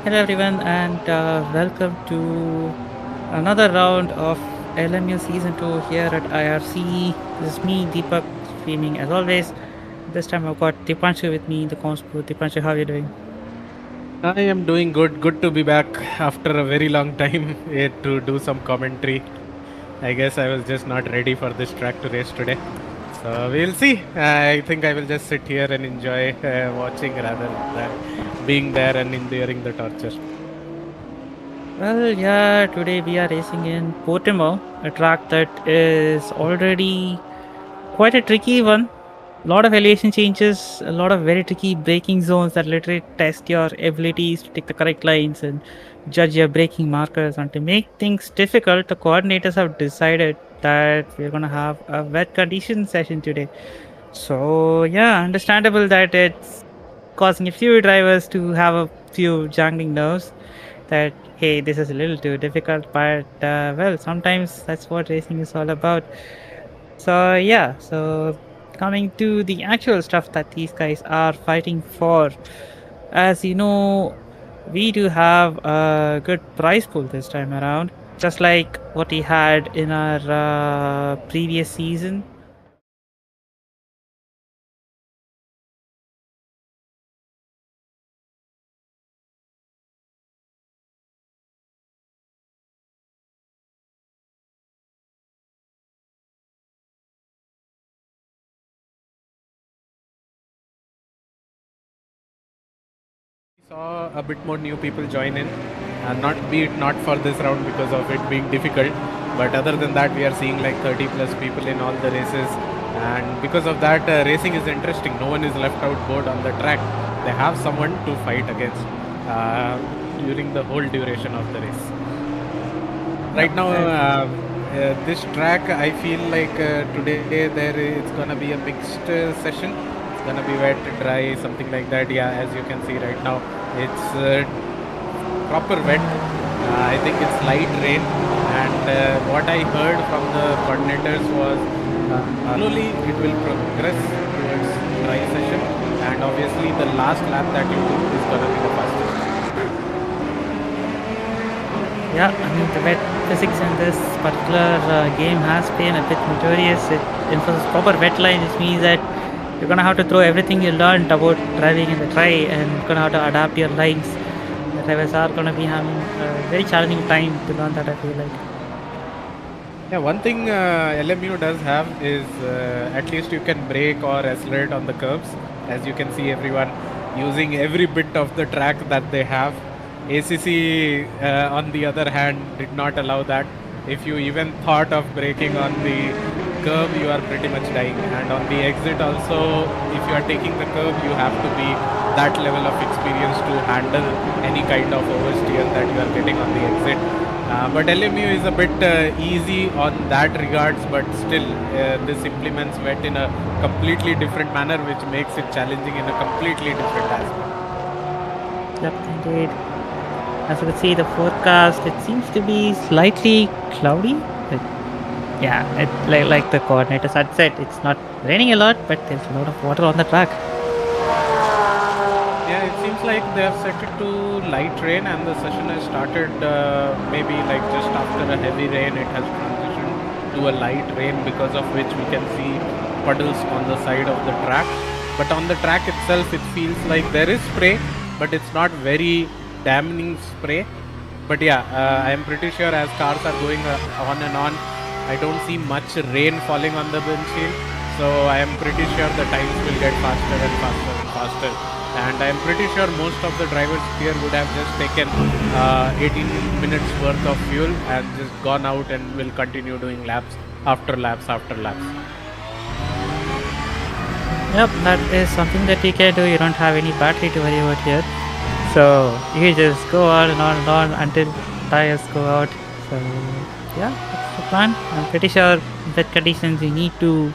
Hello everyone and welcome to another round of LMU Season 2 here at IRC. This is me, Deepak, streaming as always. This time I've got Dipanshu with me, the conspo. Dipanshu, how are you doing? I am doing good. Good to be back after a very long time to do some commentary. I guess I was just not ready for this track to race today. So we'll see. I think I will just sit here and enjoy watching rather than being there and enduring the torture. Well, yeah, today we are racing in Portimao, a track that is already quite a tricky one. A lot of elevation changes, a lot of very tricky braking zones that literally test your abilities to take the correct lines and judge your braking markers. And to make things difficult, the coordinators have decided that we're going to have a wet condition session today. So, yeah, understandable that it's causing a few drivers to have a few jangling nerves that, hey, this is a little too difficult, but well, sometimes that's what racing is all about. So yeah, so coming to the actual stuff that these guys are fighting for, as you know, we do have a good prize pool this time around, just like what we had in our previous season. Saw a bit more new people join in, and not for this round because of it being difficult, but other than that, we are seeing like 30 plus people in all the races, and because of that, racing is interesting. No one is left out bored on the track. They have someone to fight against during the whole duration of the race. Right now, this track, I feel like today it's gonna be a mixed session. It's gonna be wet, dry, something like that. Yeah, as you can see right now, it's proper wet. I think it's light rain, and what I heard from the coordinators was slowly it will progress towards dry session, and obviously the last lap that you do is gonna be the fastest. Yeah, I mean the wet physics in this particular game has been a bit notorious. It enforces proper wet line, which means that you're gonna have to throw everything you learned about driving in the try, and you're gonna have to adapt your lines. The drivers are gonna be having a very challenging time to learn that, I feel like. Yeah, one thing LMU does have is at least you can brake or accelerate on the curves. As you can see, everyone using every bit of the track that they have. ACC, on the other hand, did not allow that. If you even thought of braking on the curve, you are pretty much dying. And on the exit also, if you are taking the curve, you have to be that level of experience to handle any kind of oversteer that you are getting on the exit. But LMU is a bit easy on that regards, but still this implements wet in a completely different manner, which makes it challenging in a completely different aspect. Yep, indeed. As you can see, the forecast, it seems to be slightly cloudy. Yeah, like the coordinators had said, it's not raining a lot, but there's a lot of water on the track. Yeah, it seems like they have set it to light rain, and the session has started maybe like just after a heavy rain. It has transitioned to a light rain, because of which we can see puddles on the side of the track. But on the track itself, it feels like there is spray, but it's not very damning spray. But yeah, I am pretty sure as cars are going on and on, I don't see much rain falling on the windshield. So I am pretty sure the times will get faster and faster and faster. And I am pretty sure most of the drivers here would have just taken 18 minutes worth of fuel and just gone out and will continue doing laps after laps after laps. Yep, that is something that you can do. You don't have any battery to worry about here. So you just go on and on and on until tires go out. So yeah, that's the plan. I'm pretty sure that conditions you need to,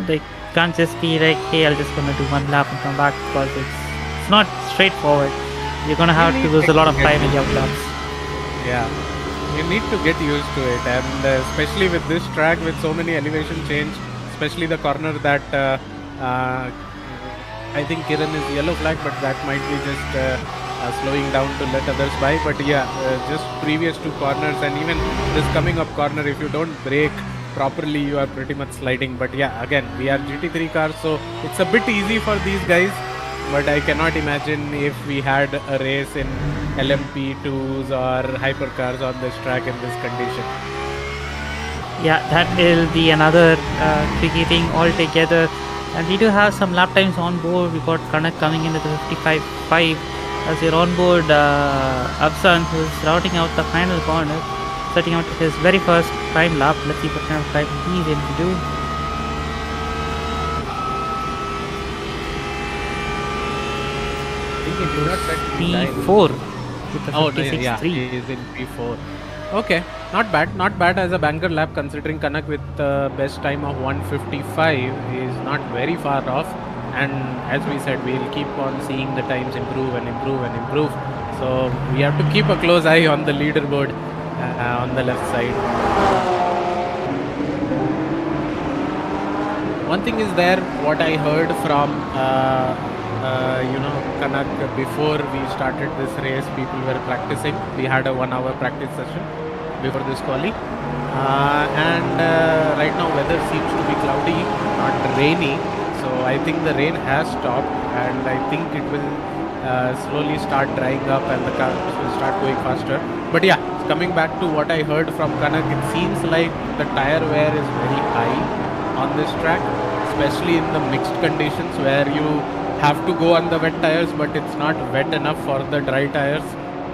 they can't just be like, hey, I'm just gonna do one lap and come back, because it's not straightforward. You're gonna have to lose a lot of time in your laps. Yeah, you need to get used to it, and especially with this track with so many elevation change, especially the corner that I think Kiran is yellow flag, but that might be just slowing down to let others by. But yeah, just previous two corners and even this coming up corner, if you don't brake properly, you are pretty much sliding. But yeah, again, we are GT3 cars, so it's a bit easy for these guys. But I cannot imagine if we had a race in LMP2s or hypercars on this track in this condition. Yeah, that will be another tricky thing altogether. And we do have some lap times on board. We got Kanak coming into the 55.5 as we're on board Absan, who's routing out the final corner, setting out his very first time lap. Let's see what kind of time he's able to do. P4 with the 56.3. Yeah, he is in P4. Okay, not bad as a banker lap considering Kanak with best time of 155 is not very far off. And as we said, we'll keep on seeing the times improve and improve and improve. So we have to keep a close eye on the leaderboard on the left side. One thing is there, what I heard from Kanak before we started this race, people were practicing. We had a 1 hour practice session before this quali. And right now weather seems to be cloudy, not rainy. So I think the rain has stopped and I think it will slowly start drying up and the cars will start going faster. But yeah, coming back to what I heard from Kanak, it seems like the tire wear is very high on this track, especially in the mixed conditions where you have to go on the wet tires, but it's not wet enough for the dry tires.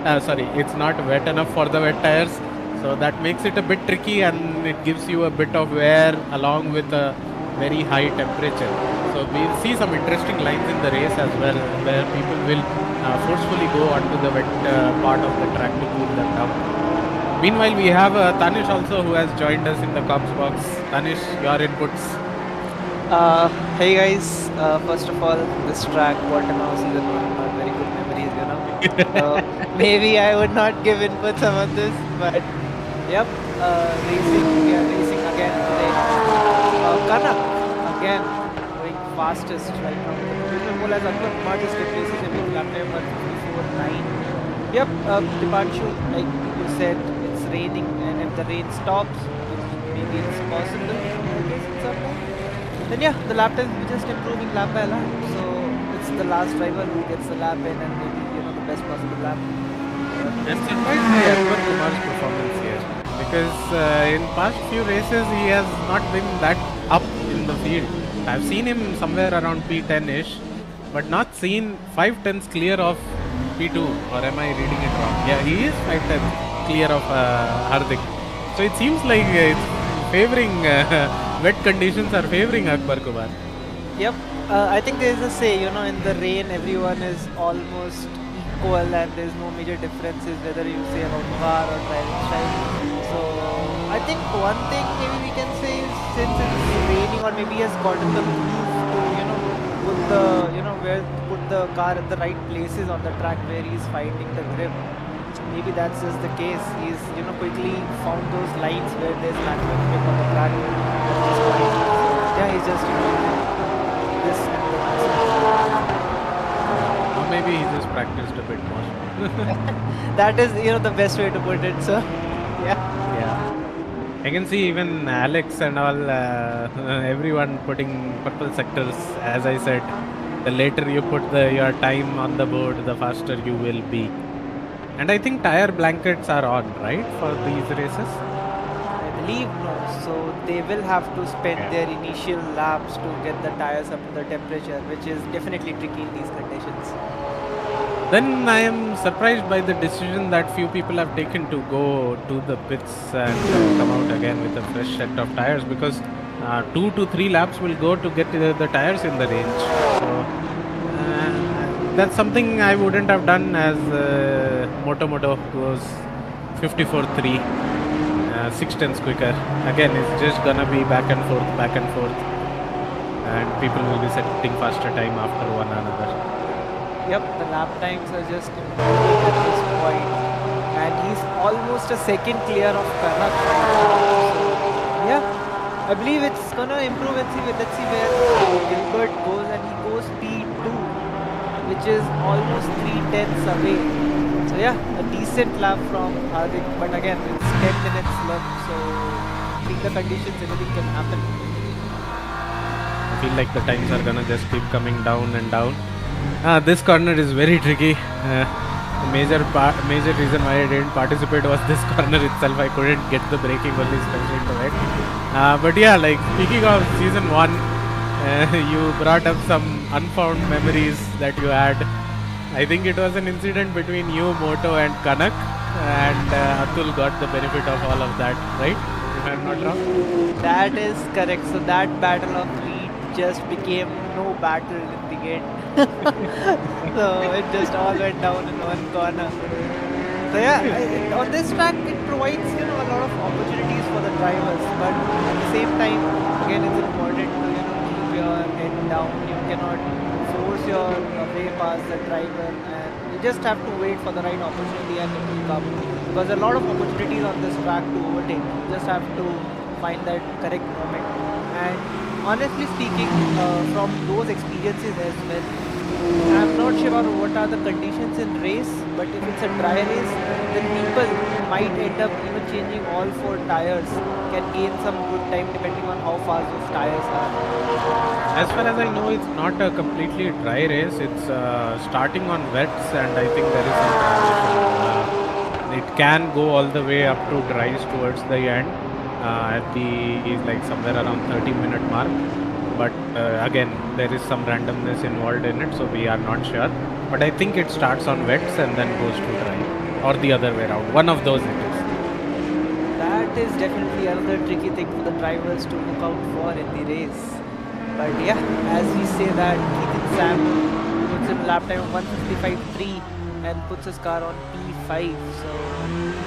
It's not wet enough for the wet tires. So that makes it a bit tricky and it gives you a bit of wear along with a very high temperature. So we'll see some interesting lines in the race as well, where people will forcefully go onto the wet part of the track to cool them down. Meanwhile, we have Tanish also who has joined us in the comms box. Tanish, your inputs. Hey guys, first of all, this track, Portimao season 1, not very good memories, you know. Maybe I would not give inputs on this, but yep, racing again today. Kanak, again, going fastest right now. Prizepool has smartest races every lap time, 154.9. Yep, Dipanshu, like you said, it's raining, and if the rain stops, maybe it's possible to race in some time. Then yeah, the lap time is just improving lap by lap. So it's the last driver who gets the lap in and maybe the best possible lap. I'm surprised by Akbar Kumar's performance here because in past few races he has not been that up in the field. I've seen him somewhere around P10ish, but not seen 5/10s clear of P2. Or am I reading it wrong? Yeah, he is 5/10 clear of Hardik. So it seems like it's favoring. Wet conditions are favoring Akbar Kumar. Yep, I think there is a say, in the rain everyone is almost equal and there is no major differences whether you say about car or driving style. So I think one thing maybe we can say is since it's raining or maybe he has gotten the groove to put the where to put the car at the right places on the track where he's finding the grip. Maybe that's just the case. He's quickly found those lines where there's maximum grip on the track. Yeah, he's just this. Or maybe he just practiced a bit more. That is the best way to put it. So yeah. I can see even Alex and all everyone putting purple sectors. As I said, the later you put your time on the board, the faster you will be. And I think tire blankets are on, right, for these races? I believe no. So they will have to spend their initial laps to get the tires up to the temperature, which is definitely tricky in these conditions. Then I am surprised by the decision that few people have taken to go to the pits and come out again with a fresh set of tires, because 2 to 3 laps will go to get the tires in the range. So that's something I wouldn't have done as Moto goes 54.3, 6/10s quicker. Again, it's just gonna be back and forth, and people will be setting faster time after one another. Yep, the lap times are just improving at this point, and he's almost a second clear of Kanak right now. So, yeah, I believe it's gonna improve. Let's see where Gilbert goes, and he goes P2. which is almost 3/10 away. So yeah, a decent lap from Hardik, but again it's 10 minutes left, so I think the conditions, anything can happen. I feel like the times are gonna just keep coming down and down. This corner is very tricky. The major reason why I didn't participate was this corner itself. I couldn't get the braking only special into it. But yeah, like speaking of season 1, you brought up some unfound memories that you had. I think it was an incident between you, Moto, and Kanak, and Atul got the benefit of all of that, right? If I'm not wrong. That is correct. So that battle of lead just became no battle in the end. So it just all went down in one corner. So yeah, on this track it provides a lot of opportunities for the drivers, but at the same time, again it's important to keep your head down. You cannot force your way past the driver, and you just have to wait for the right opportunity and it will come. Because there are a lot of opportunities on this track to overtake. You just have to find that correct moment. And honestly speaking, from those experiences as well, I'm not sure what are the conditions in race, but if it's a dry race, then people might end up changing all 4 tires, can gain some good time depending on how fast those tires are. As far as I know, it's not a completely dry race. It's starting on wets, and I think there is some transition. It can go all the way up to dries towards the end at the like somewhere around 30-minute mark. But again, there is some randomness involved in it, so we are not sure. But I think it starts on wets and then goes to dry, or the other way around. One of those it is. That is definitely another tricky thing for the drivers to look out for in the race. But yeah, as we say that IRC puts in lap time of 155.3 and puts his car on P5. So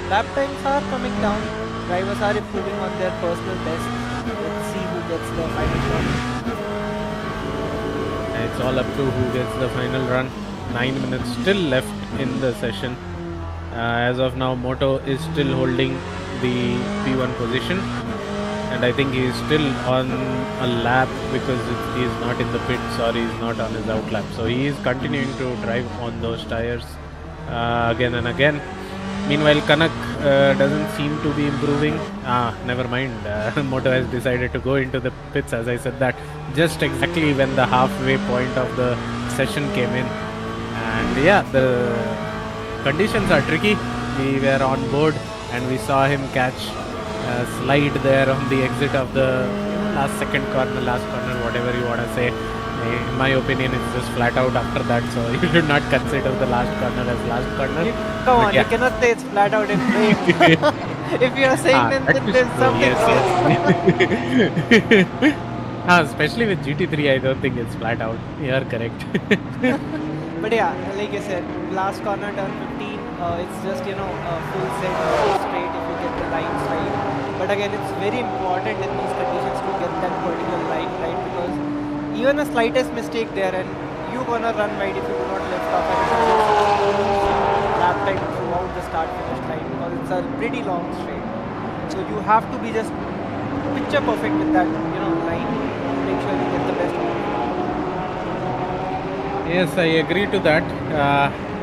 lap times are coming down. Drivers are improving on their personal best. Let's see who gets the final shot. It's all up to who gets the final run. 9 minutes still left in the session. As of now, Moto is still holding the P1 position, and I think he is still on a lap because he is not in the pits or he is not on his out lap. So he is continuing to drive on those tires again and again. Meanwhile, Kanak doesn't seem to be improving. Never mind. Moto has decided to go into the pits, as I said that, just exactly when the halfway point of the session came in. And yeah, the conditions are tricky. We were on board and we saw him catch a slide there on the exit of the last corner, whatever you want to say. In my opinion, it's just flat out after that, so you should not consider the last corner as last corner. Come on, you cannot say it's flat out in rain. If you are saying then there's something wrong. Especially with GT3, I don't think it's flat out. You are correct. But yeah, like I said, last corner turn 15, it's just a full set straight if you get the lines right. But again, it's very important in these conditions to get that particular line right, because even a slightest mistake there and you're gonna run wide if you do not lift off and lap time throughout the start finish line, because it's a pretty long straight. So you have to be just picture perfect with that line to make sure you get the best one. Yes, I agree to that.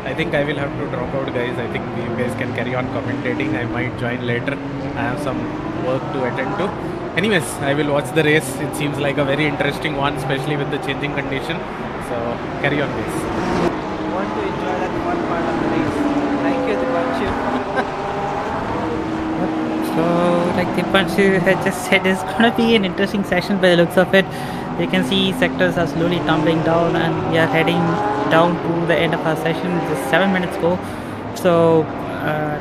I think I will have to drop out, guys. I think you guys can carry on commentating. I might join later. I have some work to attend to. Anyways, I will watch the race. It seems like a very interesting one, especially with the changing condition. So carry on, guys. You want to enjoy that one part of the race. Thank you, Dipanshu. So, like Dipanshu had just said, it's gonna be an interesting session by the looks of it. You can see sectors are slowly tumbling down, and we are heading down to the end of our session. Just 7 minutes go. So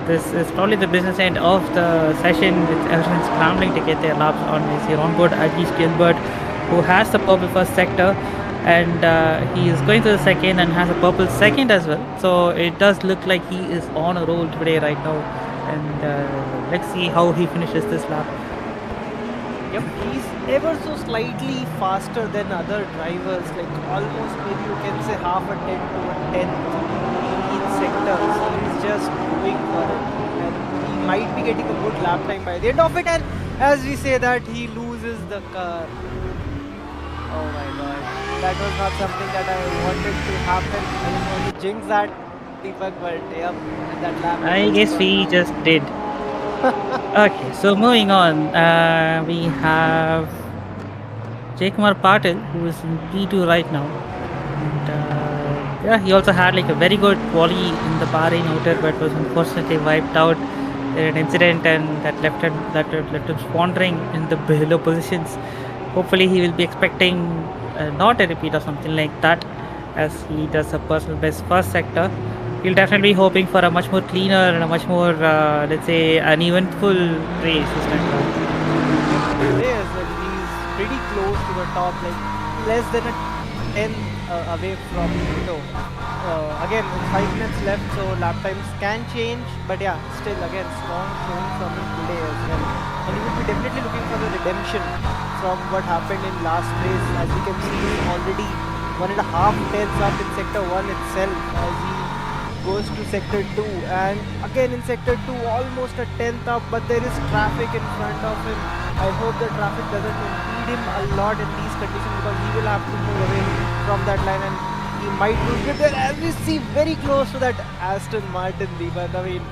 this is probably the business end of the session, with everyone scrambling to get their laps on. We see on board Ajish Gilbert, who has the purple first sector, and he is going to the second and has a purple second as well. So it does look like he is on a roll today right now, and let's see how he finishes this lap. Yep, he's ever so slightly faster than other drivers, like almost maybe you can say half a tenth to a tenth in each sector. So he's just going for it, and he might be getting a good lap time by the end of it. And as we say that, he loses the car. Oh my god. that was not something that I wanted to happen. I didn't want to jinx that, Deepak, but yep, that lap. I guess we just did. Okay, so moving on, we have Kumar Patil, who is in P2 right now. And yeah, he also had like a very good quali in the Bahrain outer, but was unfortunately wiped out in an incident, and that left him wandering in the below positions. Hopefully, he will be expecting not a repeat or something like that, as he does a personal best first sector. He'll definitely be hoping for a much more cleaner and a much more, let's say, uneventful race this time around. Yes, well, he's pretty close to the top, like less than a 10 away from Pluto. Again, it's 5 minutes left, so lap times can change, but yeah, still again strong showing from him today as well. And he will be definitely looking for the redemption from what happened in last race. As we can see, he's already 1.5 tenths up in sector 1 itself as he goes to sector 2, and again in sector 2 almost a tenth up, but there is traffic in front of him. I hope the traffic doesn't impede him a lot in these conditions, because he will have to move away from that line and he might lose it there, as we see very close to that Aston Martin, Deepak. I mean,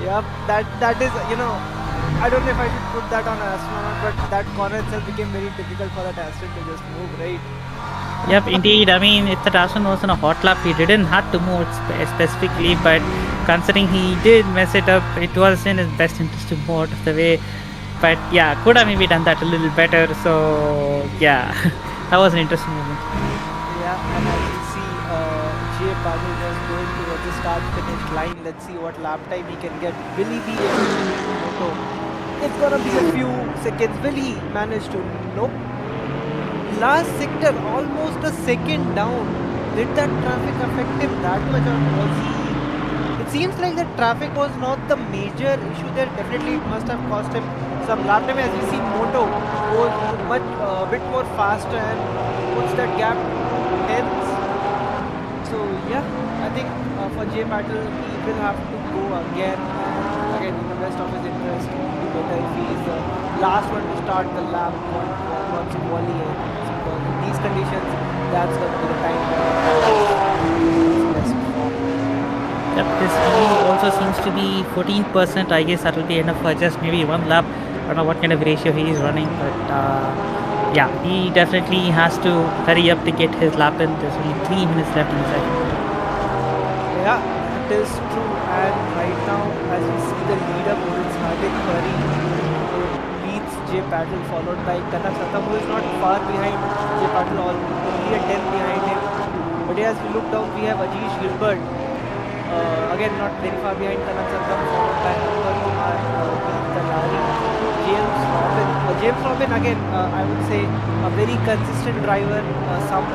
yeah, that is, you know, I don't know if I should put that on Aston or not, but that corner itself became very difficult for that Aston to just move, right? Yep, indeed. I mean, if the Aston was on a hot lap, he didn't have to move specifically, but considering he did mess it up, it was in his best interest to move out of the way. But yeah, could have maybe done that a little better. So yeah, that was an interesting moment. Yeah, and as you see, Jay Patil was going towards the start-finish line. Let's see what lap time he can get. Will he be able to moto? It's gonna be a few seconds. Will he manage to? Nope. Last sector, almost a second down. Did that traffic affect him that much, or was he? It seems like the traffic was not the major issue there. Definitely, it must have cost him some lap time. As you see, Moto goes much bit more faster and puts that gap tenths. So yeah, I think for Jay Patil, he will have to go again. And again, in the best of his interest, to do better if he is the last one to start the lap once quali ends. Because in these conditions, that's going to be the time best form. Yep, this speed also seems to be 14%. I guess that will be enough for just maybe one lap. I don't know what kind of ratio he is running, but yeah, he definitely has to hurry up to get his lap in. There's only 3 minutes left in the second. Yeah, that is true. And right now, as we see the leaderboard, it's Hardik Puri who leads Jay Patil, followed by Koushik, who is not far behind Jay Patil, only a 10 behind him. But as we look down, we have Ajish Gilbert. Again, not very far behind Koushik, followed by James Robin, again, I would say a very consistent driver,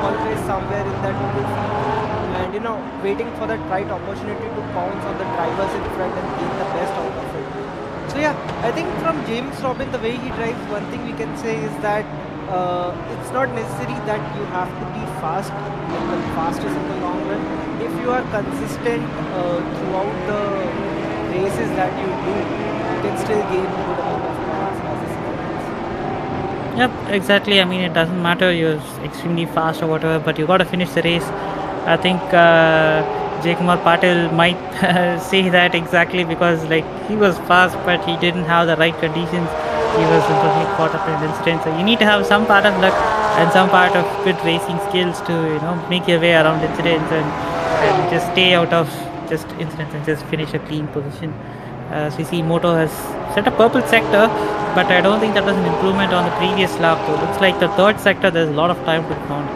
always somewhere in that middle field, and you know, waiting for that right opportunity to pounce on the drivers in front and gain the best out of it. So yeah, I think from James Robin, the way he drives, one thing we can say is that it's not necessary that you have to be fast, like the fastest in the long run. If you are consistent throughout the races that you do, you can still gain a good amount of points as a sequence. Yep, exactly. I mean, it doesn't matter you're extremely fast or whatever, but you got to finish the race. I think Kumar Patil might say that exactly, because like he was fast, but he didn't have the right conditions. He was simply caught up in an incident. So you need to have some part of luck and some part of good racing skills to, you know, make your way around incidents and just stay out of just incidents and just finish a clean position. So you see, Moto has set a purple sector, but I don't think that was an improvement on the previous lap. So it looks like the third sector, there's a lot of time to be found.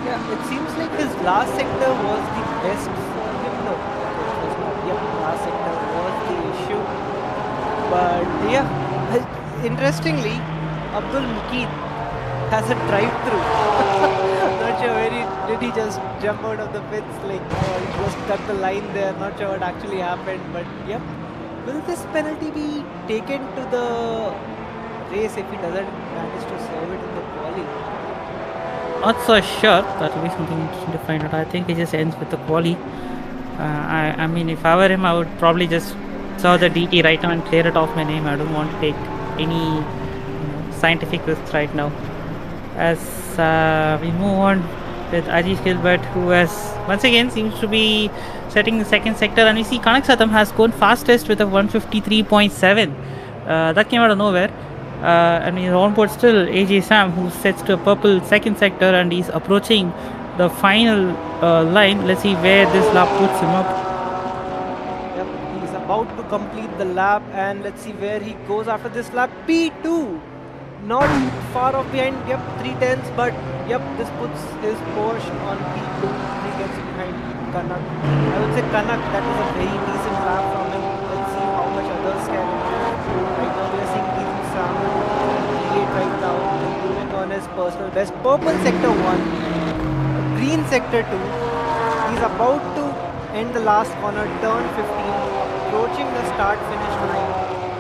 Yeah, it seems like his last sector was the best for him. No, it was not. Yep, last sector was the issue. But yeah, interestingly, Abdul Mukeed has a drive-through. Not sure where did he just jump out of the pits, like he just cut the line there. Not sure what actually happened, but yep. Will this penalty be taken to the race if he doesn't manage to serve it in the quali? Not so sure. That will be something interesting to find out. I think it just ends with the quali. I mean, if I were him, I would probably just serve the DT right now and clear it off my name. I don't want to take any scientific risks right now. as we move on with Ajish Gilbert, who has once again seems to be setting the second sector, and we see Kannaksatam has gone fastest with a 153.7. That came out of nowhere. And he's on board still AJ Sam, who sets to a purple second sector, and he's approaching the final line. Let's see where this lap puts him up. Yep, he's about to complete the lap, and let's see where he goes after this lap. P2, not far off behind. Yep, 3/10, but yep, this puts his Porsche on P2. He gets behind Kanak. I would say Kanak, that is a very decent lap from him. Let's see how much others can improve. Right now we are seeing IRC P8 right now, improving on his personal best. Purple sector 1, green sector 2. He's about to end the last corner, turn 15, approaching the start finish line.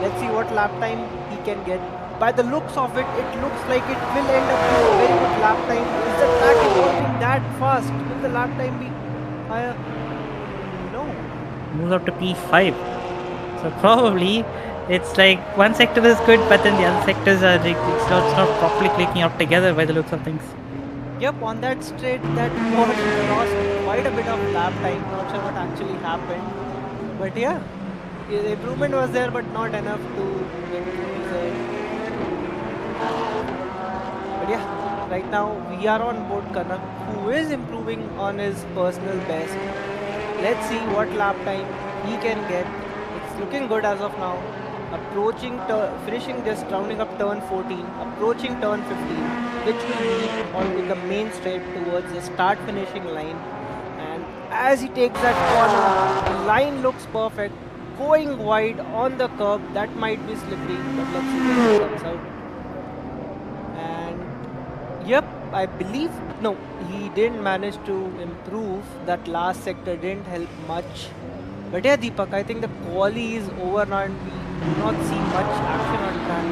Let's see what lap time he can get. By the looks of it, it looks like it will end up with a very good lap time. Is the track evolving that fast? Will the lap time be higher? No. Moves up to P5. So probably it's like one sector is good, but then the other sectors are like, it's not properly clicking out together by the looks of things. Yep, on that straight, that Porsche lost quite a bit of lap time. Not sure what actually happened. But yeah, the improvement was there, but not enough to increase it. But yeah, right now we are on board Kanak, who is improving on his personal best. Let's see what lap time he can get. It's looking good as of now. Approaching, finishing just rounding up turn 14, approaching turn 15, which will lead onto the main straight towards the start finishing line. And as he takes that corner, the line looks perfect. Going wide on the curb, that might be slippery, but let's see if it comes out. And yep, I believe, no, he didn't manage to improve. That last sector didn't help much. But yeah, Deepak, I think the quali is over now and we do not see much action on track.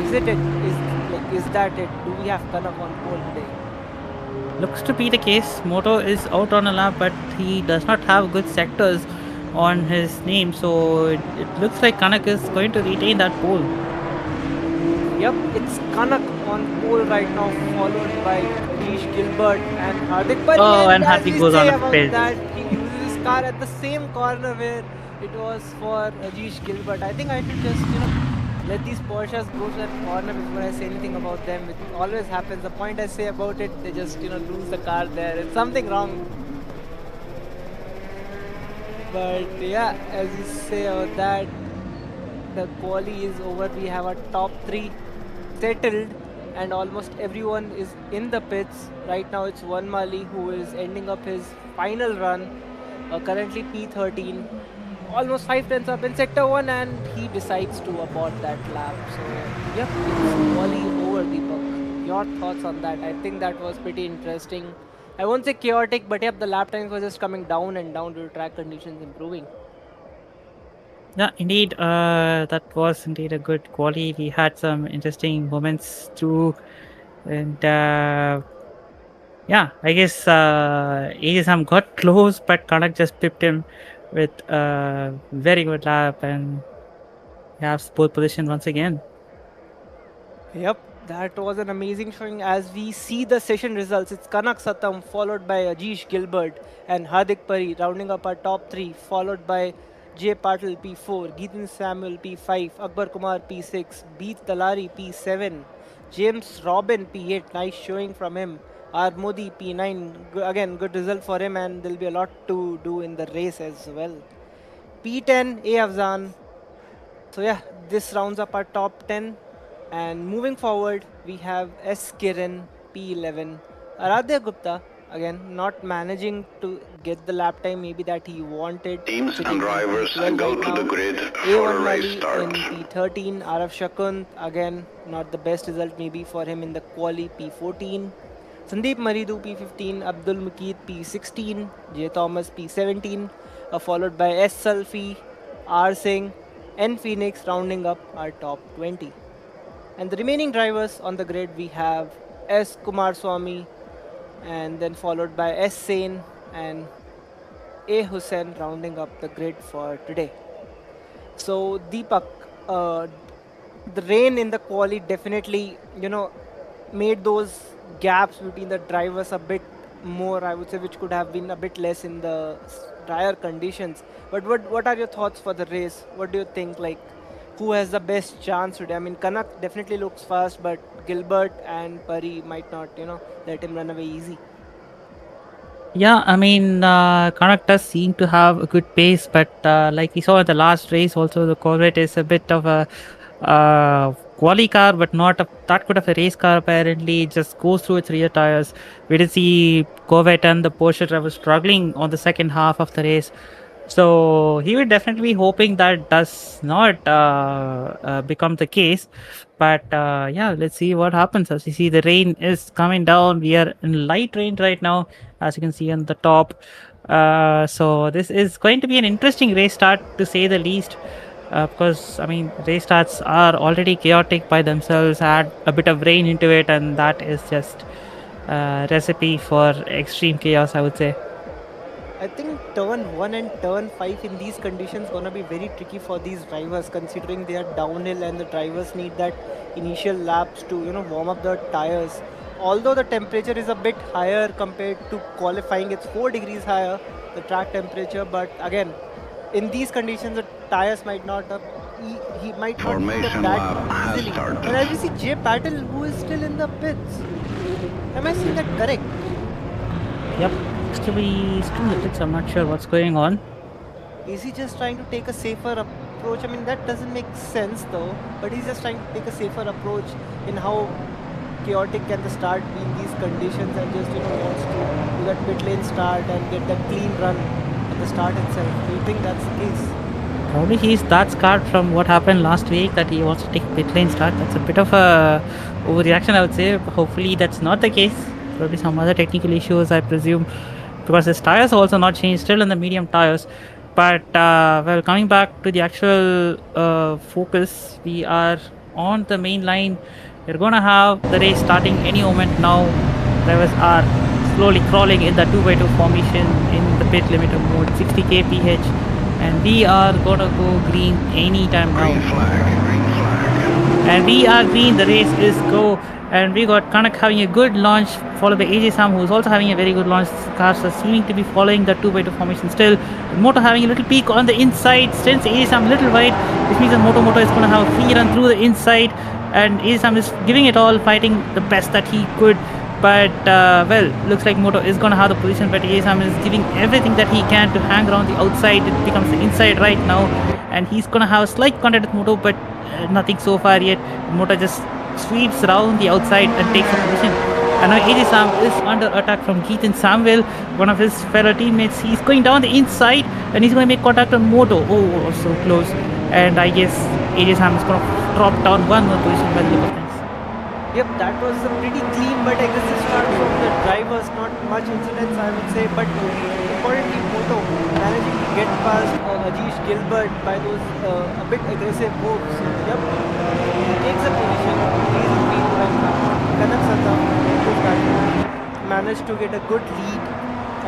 Is it? Is that it? Do we have Kanak on pole today? Looks to be the case. Moto is out on a lap, but he does not have good sectors on his name, so it looks like Kanak is going to retain that pole. Yep, it's Kanak on pole right now, followed by Koushik Gilbert and Hardik. But and Hardik goes on a pit. That he loses his car at the same corner where it was for Koushik Gilbert. I think I should just, let these Porsches go to that corner before I say anything about them. It always happens. The point I say about it, they just, lose the car there. It's something wrong. But yeah, as you say about that, the quali is over. We have a top 3 settled and almost everyone is in the pits. Right now it's Vanmali who is ending up his final run, currently P13. Almost 5/10 up in sector 1 and he decides to abort that lap. So yep, it's quali over, Deepak. Your thoughts on that? I think that was pretty interesting. I won't say chaotic, but yep, the lap times were just coming down and down due to track conditions improving. Yeah, indeed. That was indeed a good quality. We had some interesting moments too, and yeah, I guess AJ got close, but Kanak just pipped him with a very good lap, and he has pole position once again. Yep, that was an amazing showing. As we see the session results, it's Kannaksatam followed by Ajish Gilbert and Hardik Pari rounding up our top 3, followed by J. Patil P4, Geetan Samuel P5, Akbar Kumar P6, Beat Talari P7, James Robin P8, nice showing from him. R. Modi P9, again good result for him, and there'll be a lot to do in the race as well. P10, A. Afzan. So yeah, this rounds up our top 10. And moving forward, we have S. Kiran, P11. Aradhya Gupta, again, not managing to get the lap time maybe that he wanted. Teams and drivers go to the grid for a race start. In P13, Araf Shakunt, again, not the best result maybe for him in the quali, P14. Sandeep Maridu, P15. Abdul Mukeet, P16. J. Thomas, P17. Followed by S. Salfi, R. Singh, N. Phoenix rounding up our top 20. And the remaining drivers on the grid, we have S. Kumarswamy, and then followed by S. Sain and A. Hussain rounding up the grid for today. So Deepak, the rain in the quali definitely, made those gaps between the drivers a bit more, I would say, which could have been a bit less in the drier conditions. But what are your thoughts for the race? What do you think? Like, who has the best chance today? I mean, Kanak definitely looks fast, but Gilbert and Pari might not, let him run away easy. Yeah, I mean, Kanak does seem to have a good pace, but like we saw in the last race, also the Corvette is a bit of a quali car, but not that good of a race car. Apparently, it just goes through its rear tires. We did see Corvette and the Porsche driver struggling on the second half of the race. So he would definitely be hoping that does not become the case. But yeah, let's see what happens. As you see, the rain is coming down. We are in light rain right now, as you can see on the top. So this is going to be an interesting race start, to say the least. Because I mean, race starts are already chaotic by themselves. Add a bit of rain into it, and that is just a recipe for extreme chaos, I would say. I think turn 1 and turn 5 in these conditions gonna be very tricky for these drivers, considering they are downhill and the drivers need that initial laps to warm up the tires. Although the temperature is a bit higher compared to qualifying, it's 4 degrees higher, the track temperature. But again, in these conditions, the tires might not up. He might not heat up Formation lap that has easily. started. And as we see Jay Patel, who is still in the pits. Am I seeing that correct? Yep. To be still in the pits, I'm not sure what's going on. Is he just trying to take a safer approach? I mean, that doesn't make sense though, but he's just trying to take a safer approach in how chaotic can the start be in these conditions, and just wants to do that pit lane start and get that clean run at the start itself. Do you think that's the case? Probably he's that scarred from what happened last week that he wants to take pit lane start. That's a bit of a overreaction, I would say. Hopefully that's not the case. Probably some other technical issues, I presume, because his tires also not changed, still in the medium tires. But well, coming back to the actual focus, we are on the main line. We're gonna have the race starting any moment now. Drivers are slowly crawling in the 2x2 formation in the pit limiter mode, 60 kph, and we are gonna go green anytime now. Green flag, green flag. And we are green, the race is go. And we got Kanak having a good launch, followed by axxelSam, who is also having a very good launch. Cars are seeming to be following the 2x2 formation still. Moto having a little peak on the inside, sends axxelSam a little wide, which means that Moto is going to have a free run through the inside. And axxelSam is giving it all, fighting the best that he could. But well, looks like Moto is going to have the position, but axxelSam is giving everything that he can to hang around the outside. It becomes the inside right now, and he's going to have a slight contact with Moto, but nothing so far yet. Moto just sweeps around the outside and takes a position. And now axxelSam is under attack from Keaton Samuel, one of his fellow teammates. He's going down the inside and he's going to make contact on Moto. Oh, so close. And I guess axxelSam is going to drop down one more position by the look of things. Yep, that was a pretty clean but aggressive start from the drivers. Not much incidents, I would say, but importantly, Moto managing to get past Ajish Gilbert by those a bit aggressive moves. So, yep, he takes a position. He's in green right now. Kanak Sata managed to get a good lead,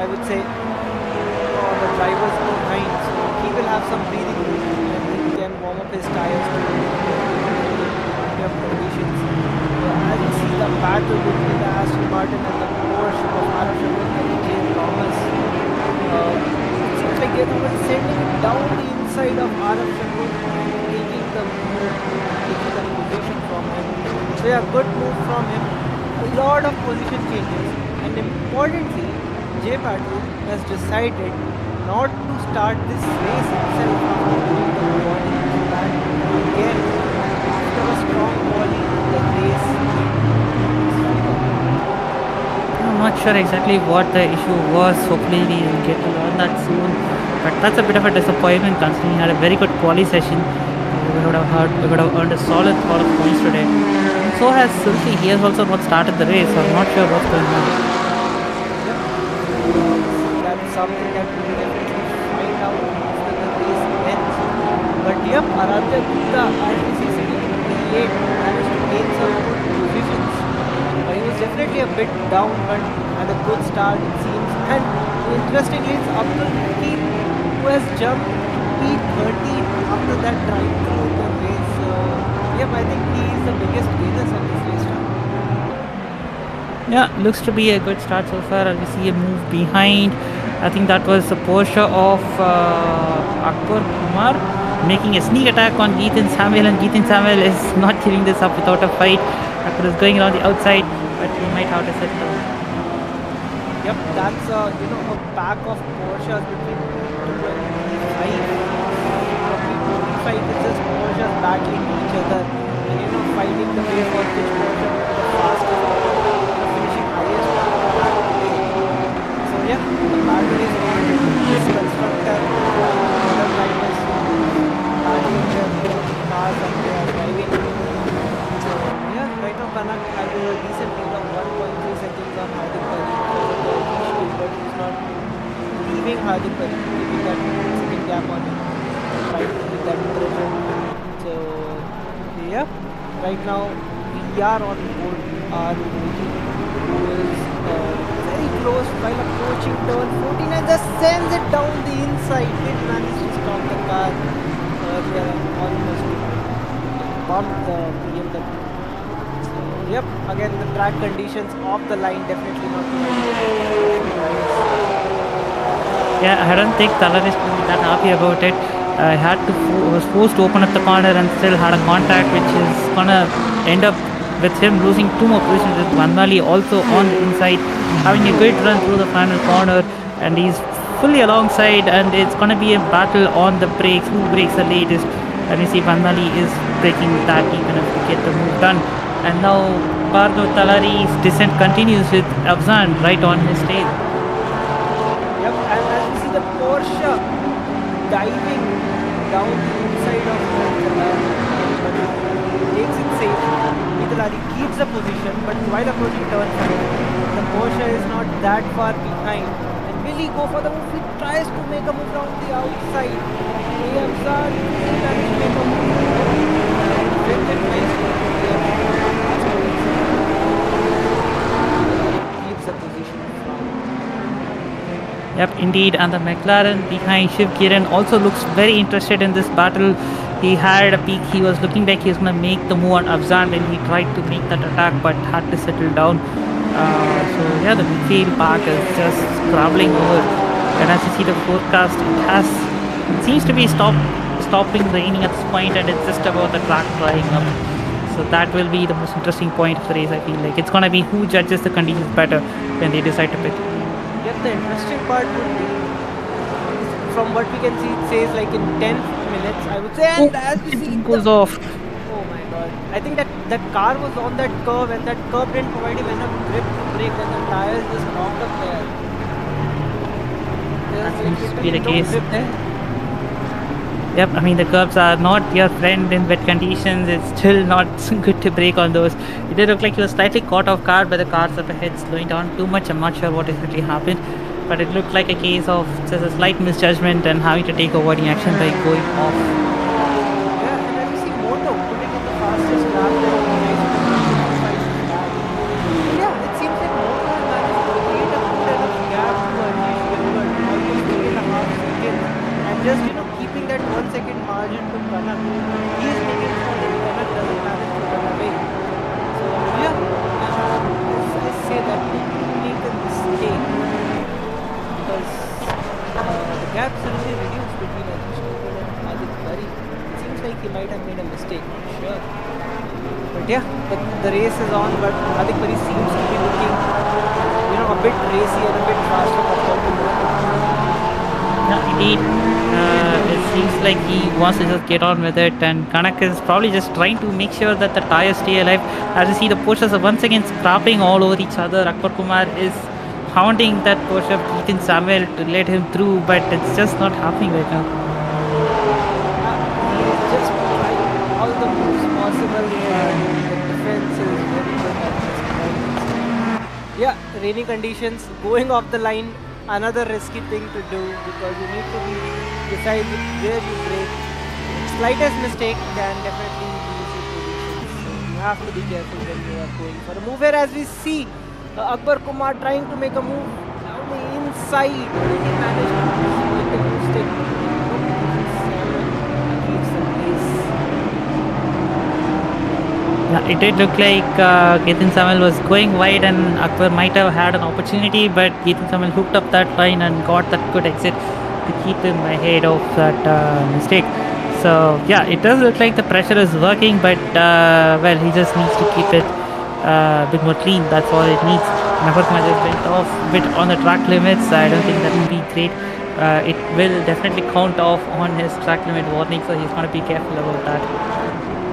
I would say, on the drivers behind. So he will have some breathing room and he can warm up his tires to conditions. As you see the battle between the Aston Martin and the Porsche of IRC LMU Thomas, it seems like they're sending it down the inside of IRC and taking the position from him. So yeah, good move from him. A lot of position changes, and importantly, Jay Patel has decided not to start this race itself after doing the quali. And again, after a strong quali, the race. I'm not sure exactly what the issue was. Hopefully we will get to learn that soon. But that's a bit of a disappointment considering he had a very good quali session. We would have earned a solid lot of points today. And so has Sulfi. He has also not started the race, so I'm not sure what's going on. That's something that we will definitely find out after the race ends. But yep, Aradhya Gupta, IRC sitting in the 8, managed to gain some good positions. He was definitely a bit down, but had a good start, it seems. And interestingly, it's Abdul Hakim who has jumped P13 after that drive through the race. So, yep, I think he is the biggest gainer of this race start. Yeah, looks to be a good start so far. And we see a move behind. I think that was the Porsche of Akbar Kumar making a sneak attack on Ethan Samuel, and Ethan Samuel is not giving this up without a fight. Akbar is going around the outside, but he might have to settle down. Yep, that's a pack of Porsches between 25. It's just Porsches battling each other and fighting the way for which Porsche will be the fastest, finishing highest on the track today. So yeah, the battle is on. This constructor, other drivers battling their cars and they are driving. So yeah, right now Kanak having a decent lead of 1.3 seconds on Hardik Pari but he's not leaving Hardik Pari, leaving that second gap on him, right with that pressure. So yeah, right now we are on board our rookie who is very close while approaching turn 14 and just sends it down the inside. Did manage to stop the car earlier and almost bumped the BMW. So yep, again the track conditions off the line definitely not Yeah, I don't think Talar is going to be that happy about it. I was forced to open up the corner and still had a contact, which is gonna end up with him losing 2 more positions with Vanmali also on the inside, having a good run through the final corner, and he's fully alongside, and it's gonna be a battle on the brakes. Who brakes the latest? And you see Vanmali is breaking that even if we get the move done. And now Pardo Talari's descent continues with Afzan right on his tail. Yep, and as you see the Porsche diving down the inside of but takes it safe. Talari keeps the position, but while approaching turn 5, the Porsche is not that far behind. And will he go for the move? He tries to make a move down the outside. Afzan tries to make a move. Keeps the position. Yep, indeed, and the McLaren behind Shiv Kiran also looks very interested in this battle. He had a peek, he was looking like he was going to make the move on Afzan when he tried to make that attack but had to settle down. So yeah, the midfield pack is just scrabbling over. And as you see the forecast, it seems to be stopping raining at this point, and it's just about the track drying up. So that will be the most interesting point of the race, I feel like. It's going to be who judges the conditions better when they decide to pit. The interesting part would be, from what we can see, it says like in 10 minutes, I would say, and as we see it goes off. Oh my god. I think that car was on that curve and that curve didn't provide him enough grip to brake and the tires just knocked up there. That seems to be the case. Yep, I mean the curbs are not your friend in wet conditions. It's still not good to brake on those. It did look like he was slightly caught off guard by the cars up ahead slowing down too much. I'm not sure what exactly happened, but it looked like a case of just a slight misjudgment and having to take avoiding action by going off. Yeah, and as you see Moto putting in the fastest lap yeah, it seems like Moto has managed to create a good enough gap to almost 3.5 seconds and just keeping that 1 second margin to Kanak. He is making sure that Kanak doesn't manage to run away. So yeah, I say that he made a mistake because the gap suddenly reduced between Adishnikul and Hardik Pari. It seems like he might have made a mistake, sure. But yeah, the race is on, but Hardik Pari seems to be looking a bit racy and a bit faster compared to Moto. Yeah, indeed. It seems like he wants to just get on with it, and Kanak is probably just trying to make sure that the tires stay alive. As you see, the Porsches are once again scrapping all over each other. Akbar Kumar is hounding that Porsche of Ethan Samuel to let him through, but it's just not happening right now. He is just trying all the moves possible, but the defense is very good at this point. Yeah, rainy conditions, going off the line. Another risky thing to do because you need to be precise with where you brake. Slightest mistake can definitely lose your position. So you have to be careful when you are going for a move. Where as we see Akbar Kumar trying to make a move down the inside, and he managed to make the move stick. Keeps the pace. Yeah, it did look like Ketan Samuel was going wide and Akbar might have had an opportunity, but Ketan Samuel hooked up that line and got that good exit to keep him ahead of that mistake. So yeah, it does look like the pressure is working, but well, he just needs to keep it a bit more clean. That's all it needs. Nafasma just went off a bit on the track limits. I don't think that will be great. It will definitely count off on his track limit warning, so he's going to be careful about that.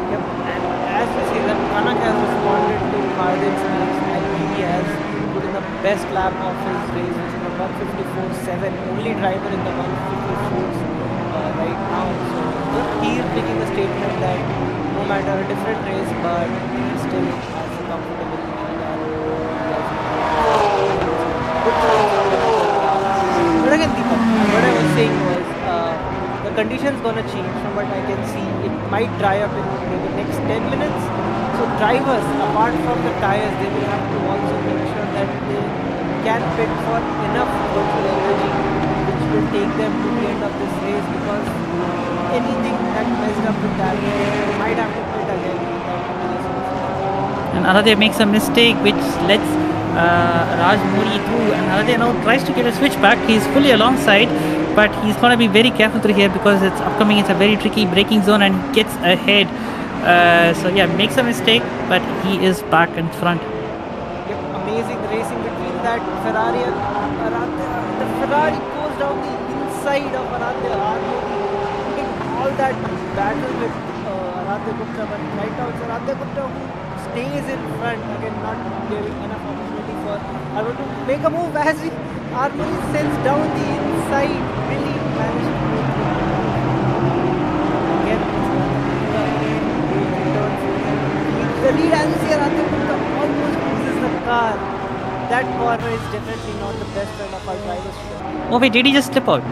Yep, and as we say that Kanak has responded to Hardin's race and he has put in the best lap of his race, which is a 154.7, only driver in the 154s right now. So he is making a statement that no matter a different race, but he still has a comfortable lead and but again, Deepak, what I was saying was the conditions gonna change. From what I can see, it might dry up in maybe next 10 minutes. So drivers, apart from the tires, they will have to also make sure that they can pit for enough virtual energy, which will take them to the end of this race. Because anything that messed up with that, they might have to pit again. And Aradhya makes a mistake which lets Raj Modi through, and Aradhya now tries to get a switch back. He's fully alongside, but he's going to be very careful through here because it's upcoming. It's a very tricky braking zone and gets ahead. So yeah, makes a mistake, but he is back in front. Yep, amazing racing between that Ferrari and Aradhya. The Ferrari goes down the inside of Aradhya. Putting all that battle with Aradhya Gupta, but right now it's Aradhya Gupta who stays in front, again not giving enough opportunity for Arun to make a move as he Armory sends down the inside. Really managed to make it. Again, the lead as you see Aradhya Gupta almost loses the car. That corner is definitely not the best friend of our drivers. Oh wait, did he just slip out?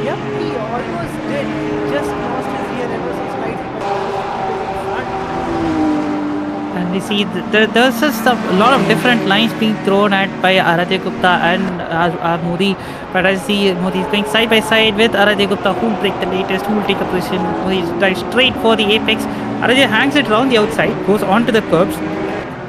Yep, he almost did. He just lost his rear ever so slightly, but almost in front. And we see there's just a lot of different lines being thrown at by Aradhya Gupta and R. Modi. But I see Modi is going side by side with Aradhya Gupta, who will break the latest, who will take a position. Modi drives straight for the apex. Aradhya hangs it around the outside, goes onto the curbs,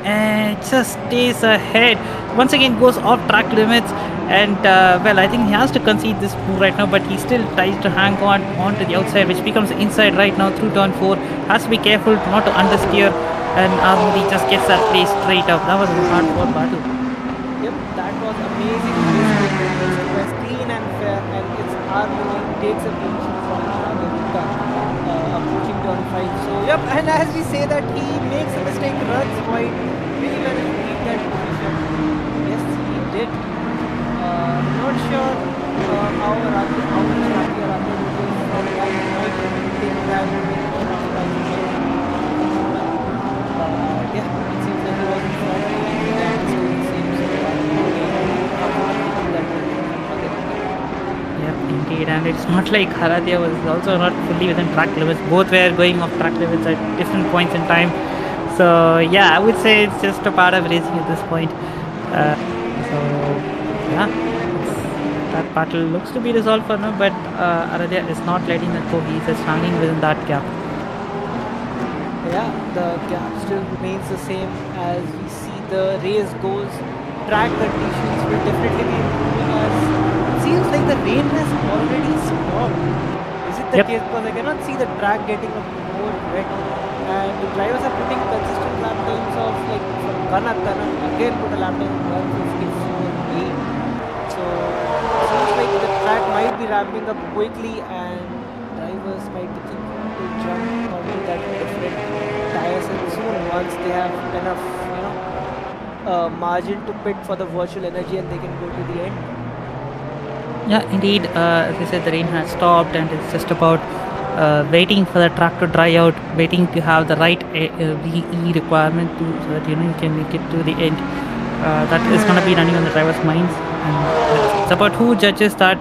and just stays ahead. Once again goes off track limits, and well, I think he has to concede this move right now, but he still tries to hang on onto the outside, which becomes inside right now through turn 4. Has to be careful not to understeer, and Armudi just gets that place straight up. That was a hard-fought battle. Yep, that was amazing. It was clean and fair, and it's Armudi takes a position from Aradhya approaching turn 5. So yep, and as we say that he makes a mistake, runs wide, really managed to keep that position. Yes, he did. Not sure how much Aradhya will go from that. Might think that yeah, it seems like he was in front and still it seems Yep, indeed, and it's not like Aradhya was also not fully within track limits. Both were going off track limits at different points in time. So yeah, I would say it's just a part of racing at this point. So yeah, that battle looks to be resolved for now, but Aradhya is not letting that go. He's just hanging within that gap. yeah, the gap still remains the same as we see the race goes. Track conditions will definitely be improving as it seems like the rain has already stopped. Is it the Yep. case? Because I cannot see the track getting more wet, and the drivers are putting consistent lap times of like for Kanak again put a lap time of 154.8. So it seems like the track might be ramping up quickly, and drivers might be thinking to jump onto that different tires and soon once they have enough, margin to pit for the virtual energy and they can go to the end. Yeah, indeed. As I said, the rain has stopped, and it's just about waiting for the track to dry out, waiting to have the right VE requirement to so that you can make it to the end. That is going to be running on the drivers' minds, and it's about who judges that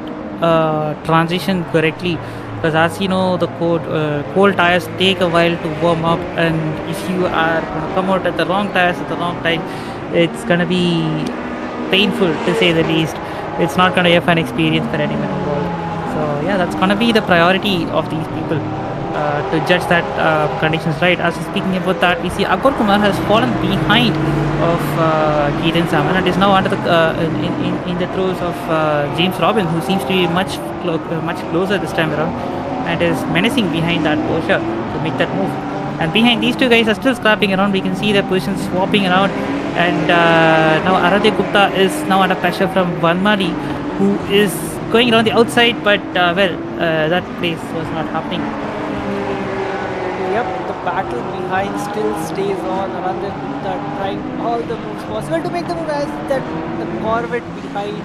transition correctly. Because as you know, the cold tires take a while to warm up, and if you are going to come out at the wrong tires at the wrong time, it's going to be painful to say the least. It's not going to be a fun experience for anyone involved. So yeah, that's going to be the priority of these people. to judge that conditions right. As we're speaking about that, we see Akbar Kumar has fallen behind of axxelSam and is now under the in the throes of James Robin, who seems to be much closer this time around and is menacing behind that Porsche to make that move. And behind these two guys are still scrapping around. We can see their positions swapping around. And now Aradhya Gupta is now under pressure from Vanmali, who is going around the outside, but that place was not happening. Yep, the battle behind still stays on. Aradhya Gupta trying all the moves possible to make the move as the Corvette behind,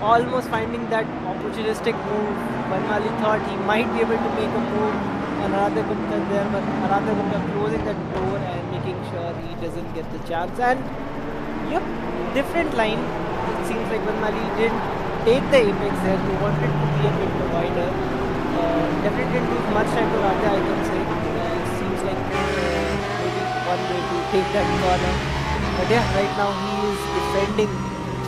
almost finding that opportunistic move. Vanmali thought he might be able to make a move on Aradhya Gupta there, but Aradhya Gupta closing that door and making sure he doesn't get the chance. And yep, different line. It seems like Vanmali didn't take the apex there. He wanted to be a bit wider. Definitely didn't lose much time to Aradhya, I can say. It seems like maybe one way to take that corner. But yeah, right now he is defending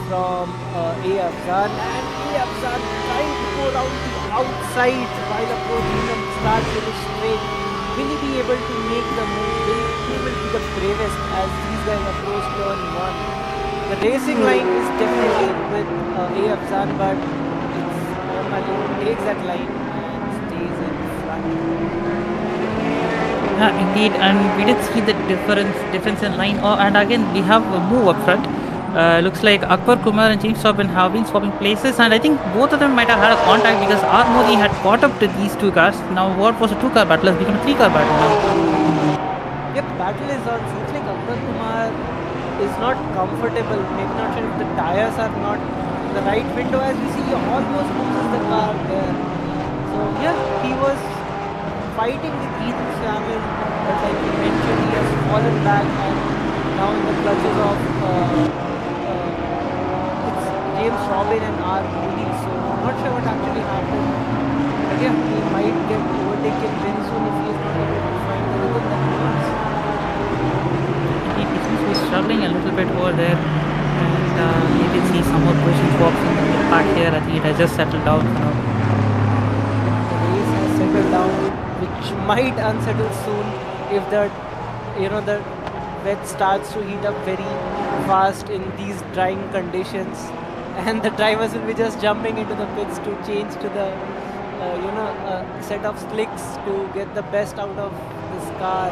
from axxelSam, and axxelSam trying to go around the outside while approaching the start finish straight. Will he be able to make the move? Who will be the bravest as these guys approach turn 1? The racing line is definitely with axxelSam, but it's normally takes that line and stays in front. Yeah, indeed, and we did see the difference in line. Oh, and again we have a move up front. Looks like Akbar Kumar and James Robin have been swapping places, and I think both of them might have had a contact because Armodi had caught up to these two cars. Now what was a 2-car battle has become a 3-car battle now. Yep, battle is on. Seems like Akbar Kumar is not comfortable. Maybe not sure if the tires are not in the right window, as we see he almost loses the car there. So yeah, he was fighting with Ethan Samuel, but like you mentioned, he has fallen back and now in the clutches of it's James Robin and R. Moody. So I'm not sure what actually happened. But yeah, he might get overtaken very soon if he is not able to find the rhythm that he wants. He seems to be struggling a little bit over there, and you can see some more position swaps in the back here. I think it has just settled down now. The race has settled down, which might unsettle soon if the wet starts to heat up very fast in these drying conditions, and the drivers will be just jumping into the pits to change to the set of slicks to get the best out of this car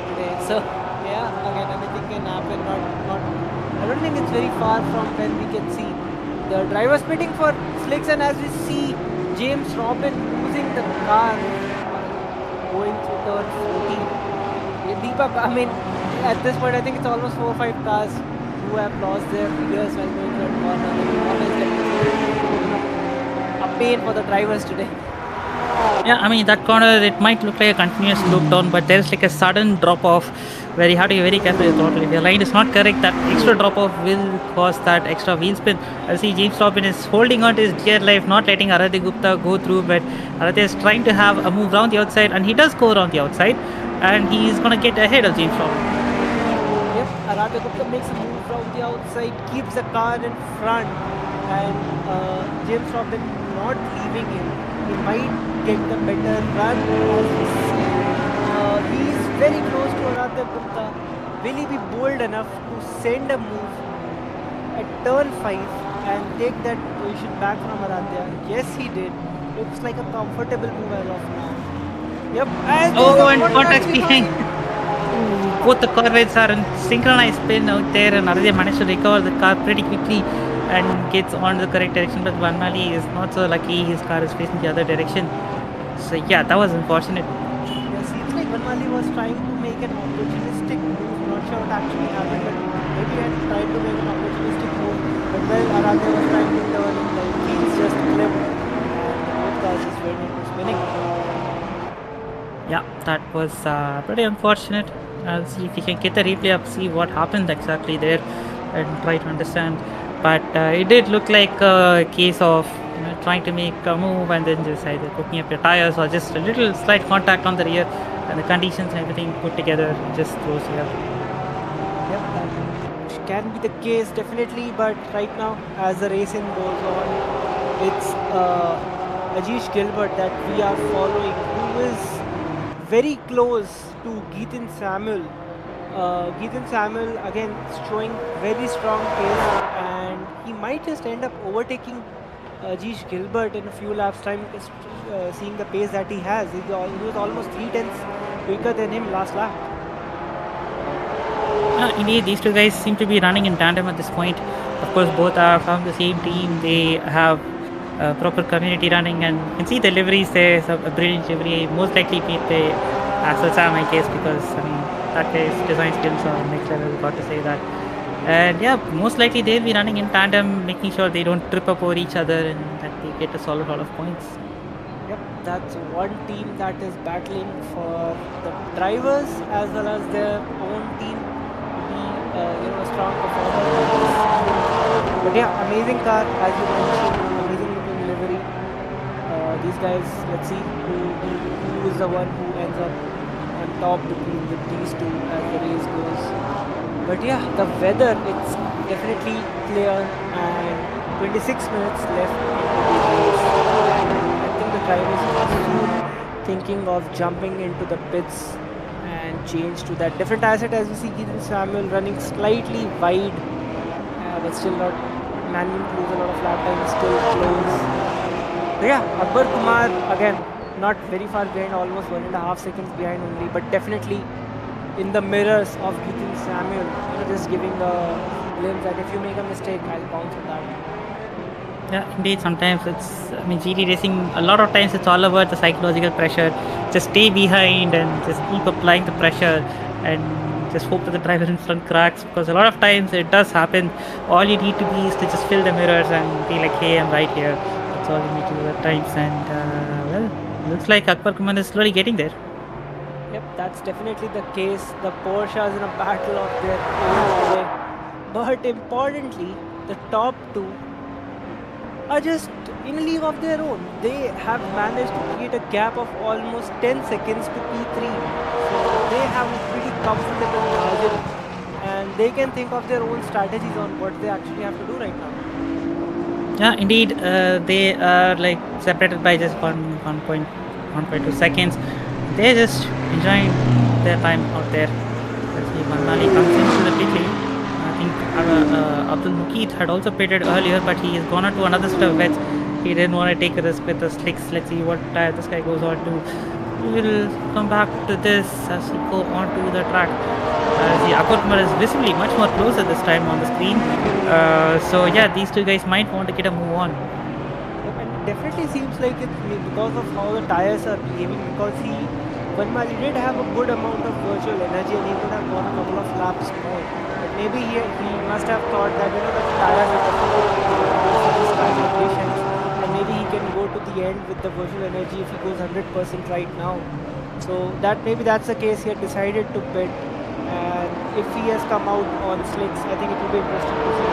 today. So yeah, again, anything can happen. I don't think it's very far from when we can see the drivers pitting for slicks, and as we see James Robin losing the car going through turn 14. Deepak, I mean, at this point I think it's almost 4 or 5 cars who have lost their figures while going through that corner. A pain for the drivers today. Yeah, I mean that corner, it might look like a continuous loop down, but there's like a sudden drop off where you have to be very careful with the throttle. If your line is not correct, that extra drop off will cause that extra wheel spin. I see James Robin is holding on to his dear life, not letting Aradhya Gupta go through, but Aradhya is trying to have a move around the outside, and he does go around the outside, and he's gonna get ahead of James Robin. Yep, Aradhya Gupta makes a move from the outside, keeps the car in front, and James Robin not leaving him. He might get the better run as we see. He is very close to Aradhya Gupta. Will he be bold enough to send a move at turn 5 and take that position back from Aradhya? Yes, he did. Looks like a comfortable move as of now. Yep. And contacts behind. Both the Corvettes are in synchronized spin out there, and Aradhya managed to recover the car pretty quickly and gets on the correct direction, but Vanmali is not so lucky. His car is facing the other direction. So yeah, that was unfortunate. Yeah, seems like Vanmali was trying to make an opportunistic move. Not sure what actually happened, but maybe he had tried to make an opportunistic move. But well, Aradhya was trying to turn and the wheels just clipped, and both cars just went into spinning. Yeah, that was pretty unfortunate. I'll see if we can get the replay up, see what happened exactly there, and try to understand. But it did look like a case of trying to make a move and then just either cooking up your tires or just a little slight contact on the rear, and the conditions and everything put together just throws you up. Yep, that can be the case definitely, but right now as the racing goes on, it's Ajish Gilbert that we are following, who is very close to Geethan Samuel. Geethan Samuel again showing very strong pace, and he might just end up overtaking Jeesh Gilbert in a few laps time, seeing the pace that he has. He was almost 3 tenths quicker than him last lap. Indeed, these two guys seem to be running in tandem at this point. Of course, both are from the same team. They have proper community running, and you can see the liveries there. It's a brilliant livery. Most likely beat the axxelSam, I guess, because that guy's design skills are next level. Got to say that. And yeah, most likely they'll be running in tandem, making sure they don't trip up over each other and that they get a solid lot of points. Yep, that's one team that is battling for the drivers as well as their own team to be, a strong performer. But yeah, amazing car, as you mentioned, amazing looking livery. These guys, let's see who is the one who ends up on top between these two as the race goes. But yeah, the weather, it's definitely clear, and 26 minutes left into the race. I think the drivers are soon thinking of jumping into the pits and change to that different asset, as we see Geethan Samuel running slightly wide, but still not managing to lose a lot of lap time, still close. But yeah, Akbar Kumar again not very far behind, almost 1.5 seconds behind only, but definitely in the mirrors of Geethan Samuel, just giving a glimpse that if you make a mistake, I'll bounce on that. Yeah, indeed. Sometimes GT racing, a lot of times it's all about the psychological pressure. Just stay behind and just keep applying the pressure and just hope that the driver in front cracks, because a lot of times it does happen. All you need to be is to just fill the mirrors and be like, hey, I'm right here. That's all you need to do at times. And looks like Akbar Kumar is slowly getting there. Yep, that's definitely the case. The Porsche is in a battle of their own way. But importantly, the top two are just in a league of their own. They have managed to create a gap of almost 10 seconds to P3. So they have a pretty comfortable margin, and they can think of their own strategies on what they actually have to do right now. Yeah, indeed. They are like separated by just 1.2 seconds. They're just enjoying their time out there. Let's see, Manmali comes into the pit lane. I think Abdul Mukeed had also pitted earlier, but he has gone on to another set of wets. He didn't want to take a risk with the slicks. Let's see what tire this guy goes on to. We will come back to this as we go on to the track. The Akbar Kumar is visibly much more closer this time on the screen. So yeah, these two guys might want to get a move on. And it definitely seems like it's because of how the tires are behaving, because Vanmali did have a good amount of virtual energy and he could have gone a couple of laps more. But maybe he must have thought that the tires are this kind of conditions, and maybe he can go to the end with the virtual energy if he goes 100% right now. So maybe that's the case. He had decided to pit, and if he has come out on slicks, I think it will be interesting to see.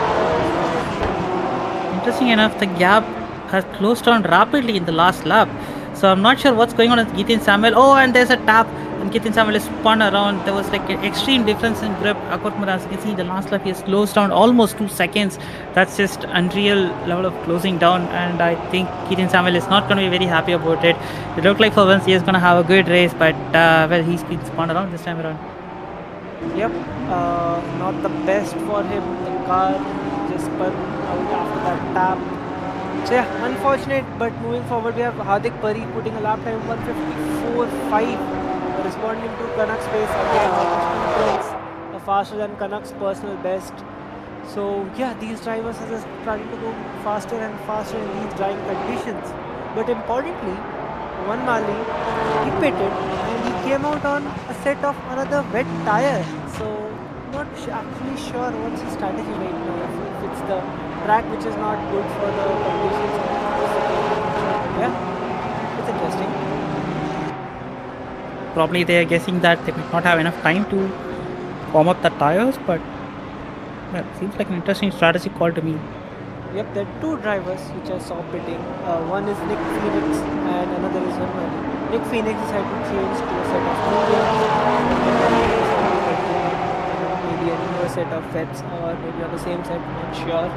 Interesting enough, the gap has closed down rapidly in the last lap. So I'm not sure what's going on with Geethan Samuel. Oh, and there's a tap, and Geethan Samuel is spun around. There was like an extreme difference in grip. Akbar Kumar, as you can see, in the last lap he has closed down almost 2 seconds. That's just unreal level of closing down, and I think Geethan Samuel is not going to be very happy about it. It looked like for once he is going to have a good race, but he's been spun around this time around. Yep, not the best for him. The car just spun out after that tap. So yeah, unfortunate, but moving forward we have Hardik Pari putting a lap time 154.5, responding to Kanak's pace again, almost 2 points faster than Kanak's personal best. So yeah, these drivers are just trying to go faster and faster in these driving conditions. But importantly, Vanmali, he pitted and he came out on a set of another wet tire. So not actually sure what's his strategy right now. If it's the track which is not good for the conditions. Yeah, it's interesting. Probably they are guessing that they might not have enough time to warm up the tires, but well, seems like an interesting strategy call to me. Yep, there are two drivers which I saw pitting. One is Nick Phoenix and another is Vanmali. Nick Phoenix decided to change to a set of mediums, maybe a newer set of vets, or maybe on the same set, not sure.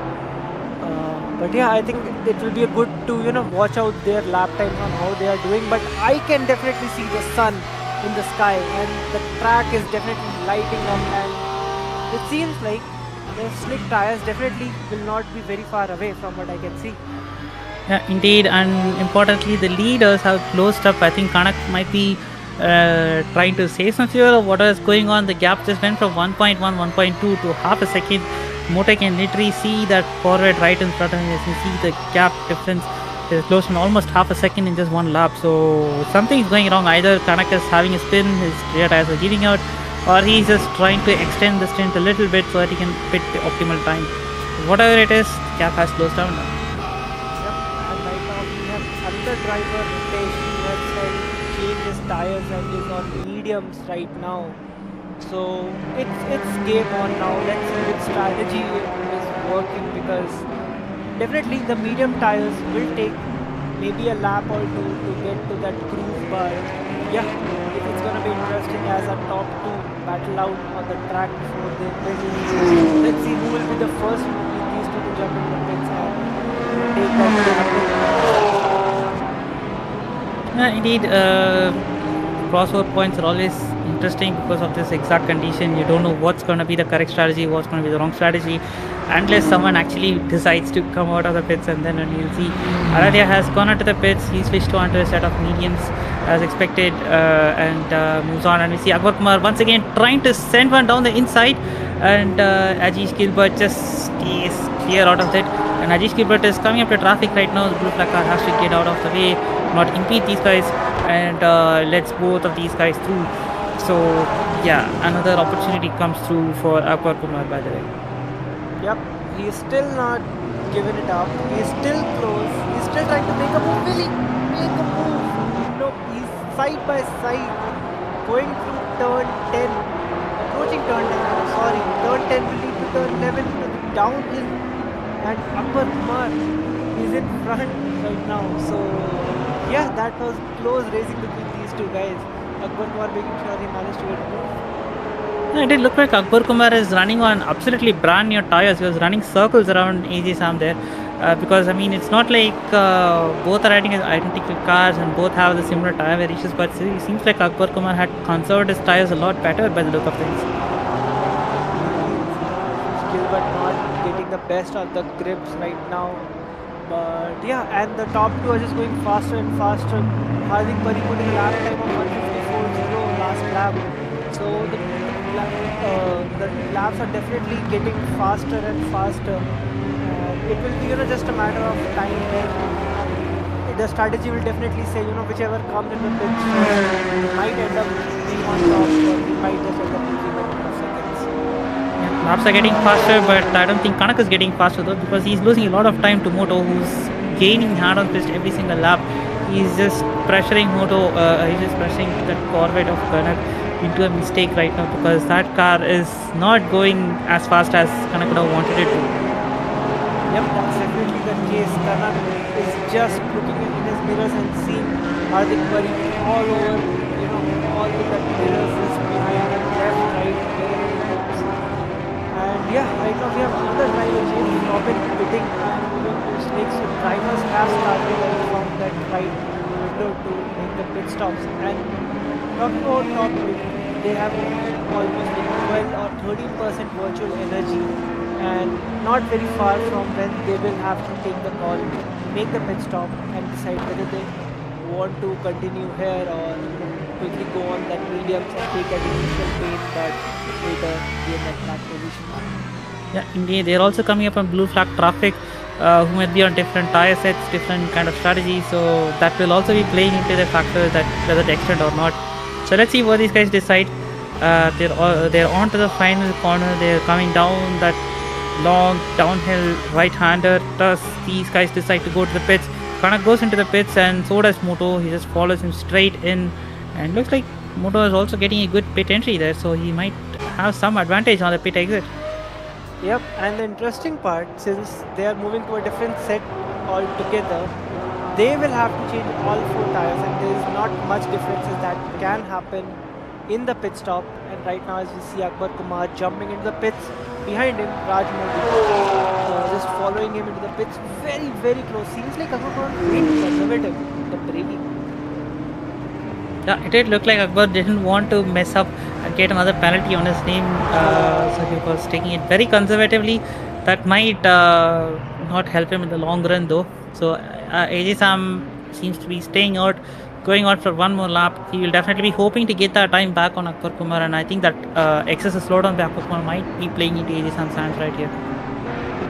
But yeah, I think it will be a good to watch out their lap time on how they are doing. But I can definitely see the sun in the sky, and the track is definitely lighting up, and it seems like the slick tires definitely will not be very far away from what I can see. Yeah, indeed, and importantly, the leaders have closed up. I think Kanak might be trying to save some fuel or what is going on. The gap just went from 1.1, 1.2 to half a second. Motor can literally see that forward right in front of him. You can see the gap difference is close from almost half a second in just one lap. So something's going wrong. Either Kanak is having a spin, his rear tires are giving out, or he's just trying to extend the stint a little bit so that he can fit the optimal time. Whatever it is, the gap has closed down now. The driver Ritesh has said change his tires and is on mediums right now, so it's game on now. Let's see which strategy is working, because definitely the medium tires will take maybe a lap or two to get to that cruise, but yeah, it's gonna be interesting as our top two battle out on the track before they pit. Let's see who will be the first of these two to jump in the pits and take that. Indeed, crossover points are always interesting because of this exact condition. You don't know what's going to be the correct strategy, what's going to be the wrong strategy, unless someone actually decides to come out of the pits, and then you'll see Aradia has gone onto the pits. He switched onto a set of mediums as expected and moves on, and we see Akbar Kumar once again trying to send one down the inside, and Ajish Gilbert just stays clear out of it. And Ajish Gilbert is coming up to traffic right now. The blue flag car has to get out of the way, not impede these guys, and lets both of these guys through. So yeah, another opportunity comes through for Akbar Kumar, by the way. Yep, he is still not giving it up. He is still close. He's still trying to make a move. Will he make a move? No, he's side by side going through turn 10, approaching turn 10. Sorry, turn 10 will lead to turn 11 downhill, and Akbar Kumar is in front right now. So yeah, that was close racing between these two guys. Akbar Kumar making sure he managed to get a move. It did look like Akbar Kumar is running on absolutely brand new tires. He was running circles around axxelSam there, because I mean it's not like both are riding identical cars and both have the similar tire variations, but it seems like Akbar Kumar had conserved his tires a lot better by the look of things. Gilbert not getting the best of the grips right now, but yeah, and the top two are just going faster and faster. Hardik Pari putting a lap time of 154.0 last lap, so the laps are definitely getting faster and faster, and it will be just a matter of time where the strategy will definitely say whichever comes in the pits might end up being on top, or we might just end up losing by 2 seconds. Yeah, laps are getting faster, but I don't think Kanak is getting faster though, because he's losing a lot of time to Moto, who's gaining hard on pist every single lap. He's just pressuring Moto, he's just pressuring that Corvette of Kanak into a mistake right now, because that car is not going as fast as Kanak would have wanted it to. Yep, that's definitely the case. Kanak is just looking in his mirrors and seeing Hardik Pari all over, all the mirrors is behind him, left, right, wherever he looks. And yeah, right now we have another driver, James Robin, pitting, and those legs. So drivers have started from that right window to make the pit stops. And talking about top pit, they have almost like 12 or 13% virtual energy, and not very far from when they will have to take the call, make the pit stop, and decide whether they want to continue here or quickly go on that mediums and take that initial pain, but later be in that track position. Yeah, indeed. They're also coming up on blue flag traffic, who might be on different tire sets, different kind of strategies. So that will also be playing into the factor that whether to extend or not. So let's see what these guys decide. They're on to the final corner. They're coming down that long downhill right-hander. Thus, these guys decide to go to the pits. Kanak goes into the pits, and so does Moto. He just follows him straight in, and looks like Moto is also getting a good pit entry there, so he might have some advantage on the pit exit. Yep, and the interesting part, since they are moving to a different set altogether, they will have to change all 4 tires, and there is not much differences that can happen in the pit stop. And right now, as we see Akbar Kumar jumping into the pits, behind him Raj Modi just following him into the pits, very close. Seems like Akbar Kumar being conservative in the braking. Yeah, it did look like Akbar didn't want to mess up and get another penalty on his name, so he was taking it very conservatively. That might not help him in the long run, though. So AJ seems to be staying out, going out for one more lap. He will definitely be hoping to get that time back on Akbar Kumar, and I think that excessive slowdown by Akbar Kumar might be playing into AJ Sam's hands right here.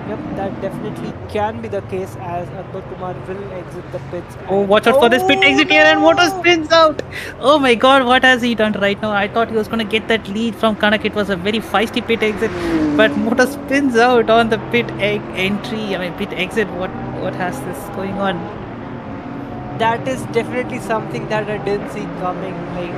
Yep, that definitely can be the case as Akbar Kumar will exit the pits. Oh, watch out for this pit exit here, and Moto spins out. Oh my god, what has he done right now? I thought he was going to get that lead from Kanak. It was a very feisty pit exit, but Moto spins out on the pit pit exit. What has this going on? That is definitely something that I didn't see coming. Like,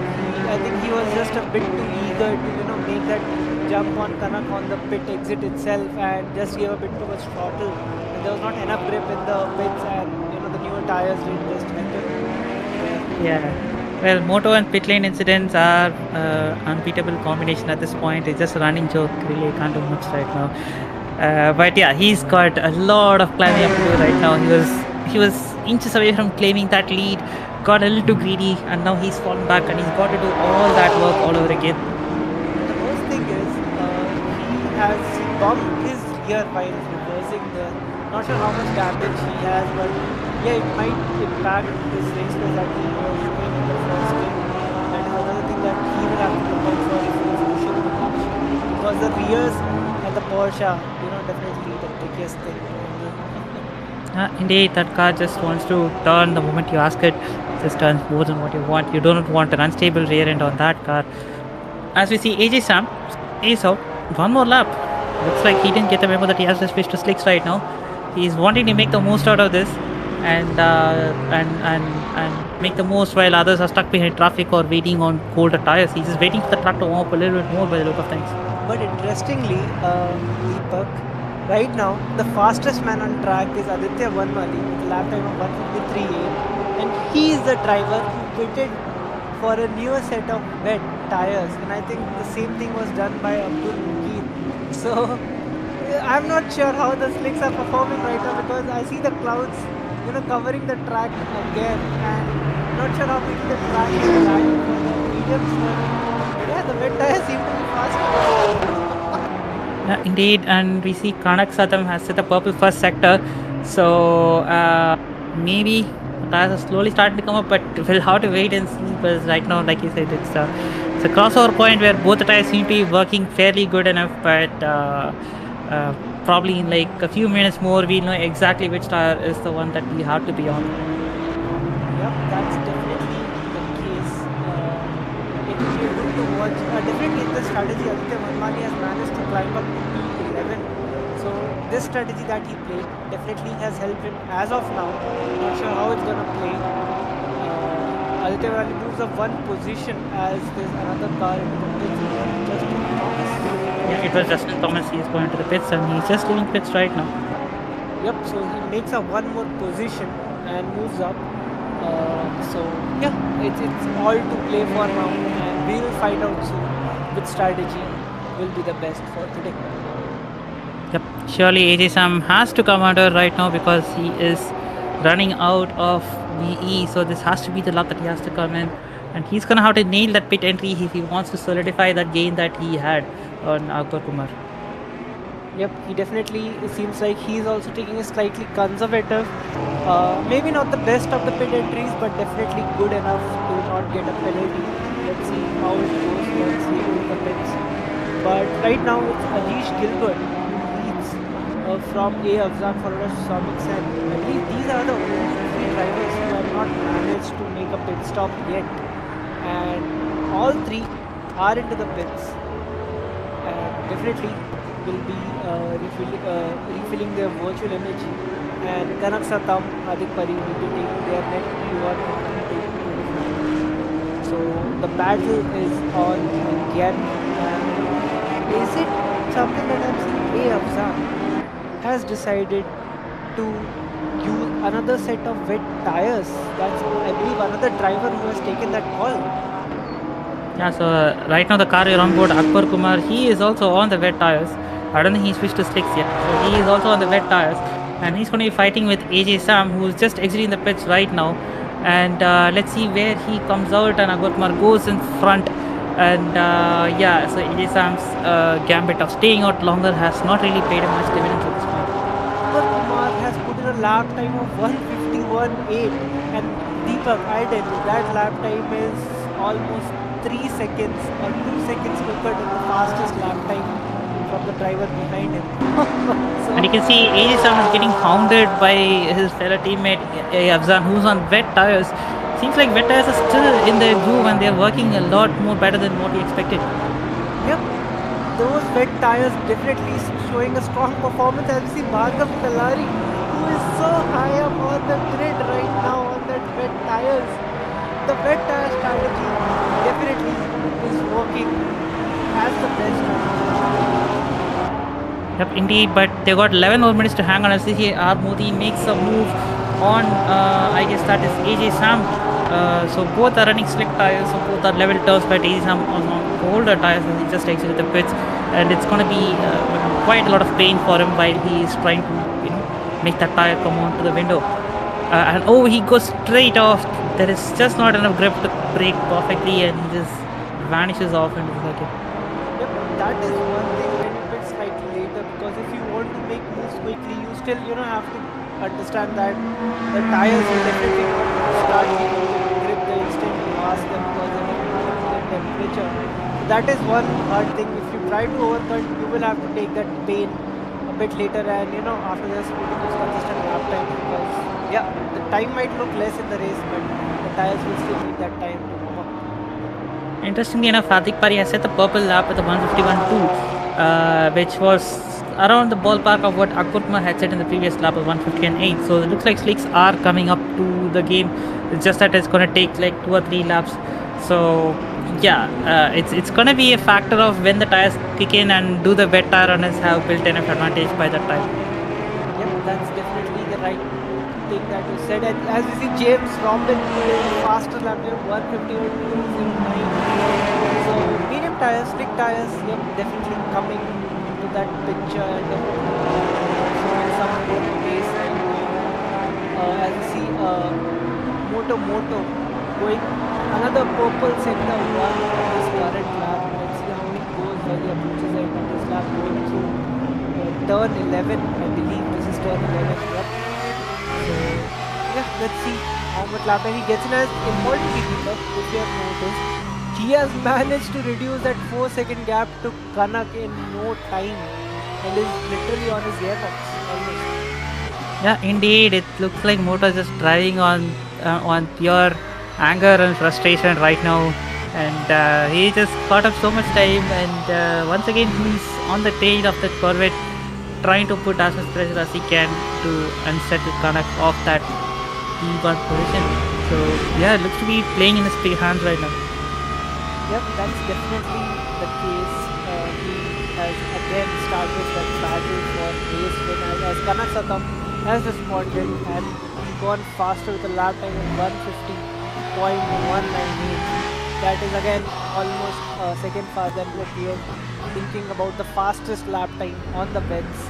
I think he was just a bit too eager to, make that jump on Kanak on the pit exit itself and just gave a bit too much throttle. And there was not enough grip in the pits, and the newer tires didn't just help him. Yeah. Well, Moto and pit lane incidents are unbeatable combination at this point. It's just a running joke. Really, can't do much right now. But yeah, he's got a lot of climbing up to do right now. He was inches away from claiming that lead, got a little too greedy, and now he's fallen back and he's got to do all that work all over again. The worst thing is, he has bumped his gear while reversing there. Not sure how much damage he has, but yeah, it might impact this race that he was showing in the first game. That is another thing that he will have to look out for if he is pushing the match. Because the rears at the Porsche, definitely the trickiest thing. Indeed, that car just wants to turn the moment you ask it. It just turns more than what you want. You don't want an unstable rear end on that car. As we see, AJ Sam is out. One more lap. Looks like he didn't get the memo that he has to switch to slicks right now. He's wanting to make the most out of this and make the most while others are stuck behind traffic or waiting on colder tires. He's just waiting for the truck to warm up a little bit more by the look of things. But interestingly, Deepak, right now, the fastest man on track is Aditya Vanmali with a lap time of 153.8, and he is the driver who pitted for a newer set of wet tires, and I think the same thing was done by Abdul Mukeed. So I'm not sure how the slicks are performing right now because I see the clouds, covering the track again, and not sure how big the track is designed for the mediums. But yeah, the wet tires seem to be faster. Indeed, and we see Kanak Satam has set a purple first sector, so maybe tires are slowly starting to come up, but we'll have to wait and see. Because right now, like you said, it's a crossover point where both the tires seem to be working fairly good enough, but probably in like a few minutes more, we'll know exactly which tire is the one that we have to be on. Yep, that's definitely the case. It will be good to watch. Definitely in the strategy, Aditya Vanmali has managed to climb up to P11. So this strategy that he played definitely has helped him as of now. Not sure how it's going to play. Aditya Vanmali moves up one position as there's another car in the pits. Justin Thomas. Yeah, it was Justin Thomas. He's going to the pits and he's just leaving pits right now. Yep, so he makes a one more position and moves up. So yeah, it's all to play for now, and we will find out soon which strategy will be the best for today. Yep, surely AJ Sam has to come under right now because he is running out of VE, so this has to be the lap that he has to come in, and he's gonna have to nail that pit entry if he wants to solidify that gain that he had on Akbar Kumar. Yep, he definitely, it seems like he's also taking a slightly conservative, maybe not the best of the pit entries, but definitely good enough to not get a penalty. Let's see how it goes once we go to the pits. But right now it's Alish Gilbert who leads from axxelSam followed by Samik Sen. I believe these are the only three drivers who have not managed to make a pit stop yet, and all three are into the pits and definitely will be refilling their virtual energy, and Kanak Satam, Adik Pari will be taking their net P1 and P2. So the battle is on again, and is it something that I'm seeing axxelSam has decided to use another set of wet tires? That's, I believe, another driver who has taken that call. Yeah, so right now the car is on board Akbar Kumar. He is also on the wet tires. I don't think he switched to slicks yet. So he is also on the wet tires, and he's going to be fighting with AJ Sam, who is just exiting the pits right now. And let's see where he comes out, and Akbar Kumar goes in front. And yeah, so AXxelSam's gambit of staying out longer has not really paid him much dividends at this point. Akbar Kumar has put in a lap time of 151.8, and Deepak, I tell you, that lap time is almost 3 seconds or 2 seconds quicker than the fastest lap time from the driver behind him. So, And you can see AXxelSam is getting hounded by his fellow teammate Afzan, who's on wet tires. Seems like wet tires are still in their groove and they're working a lot more better than what we expected. yep, those wet tires definitely showing a strong performance. As we see Bhargav Talari, who is so high up on the grid right now on that wet tires. The wet tire strategy definitely is working as the best strategy. Yep, indeed, but they got 11 more minutes to hang on. As you see, R. Modi makes a move on, I guess that is AXxelSam. So both are running slick tires, so both are level turfs, but AXxelSam on older tires as he just exited the pits. And it's going to be quite a lot of pain for him while he is trying to, make that tire come onto the window. And oh, he goes straight off. There is just not enough grip to brake perfectly, and he just vanishes off into the circuit. Yep, that is one thing when you pit slightly later, because if you want to make moves quickly, you still have to understand that the tires will definitely not start to grip the instant you pass them because they will not have temperature. So that is one hard thing. If you try to overcut, you will have to take that pain a bit later, and after this putting those consistent lap times, because yeah, the time might look less in the race, but the tires will still need that time to warm up. Interestingly enough, Hardik Pari has set the purple lap at the 151.2, which was around the ballpark of what Akbar Kumar had set in the previous lap of 150.8. So it looks like slicks are coming up to the game. It's just that it's going to take like 2 or 3 laps. So yeah, it's going to be a factor of when the tires kick in and do the wet tire runners have built enough advantage by that time. Yep, that's definitely the right thing that you said. And as we see, James Robin faster lap time 150.09. So medium tires, slick tires, yep, definitely coming into that picture and showing some more pace. And as we see, Moto going another purple sector one on this current lap. Let's see how it goes while he approaches the end of this lap, going through turn 11. I believe this is turn 11. Yep. So yeah, let's see how much lap time he gets in. As importantly, if you have noticed, he has managed to reduce that 4-second gap to Kanak in no time, and is literally on his gearbox almost. Yeah, indeed, it looks like Moto is just driving on pure anger and frustration right now, and he just caught up so much time, and once again he's on the tail of that Corvette, trying to put as much pressure as he can to unsettle Kanak off that P1 position. So yeah, it looks to be playing in his big hands right now. Yep, that's definitely the case. He has again started that battle for race win, as Kanak Satam has responded and gone faster with a lap time of 150.198. That is again almost a second faster than what we are thinking about the fastest lap time on the wets.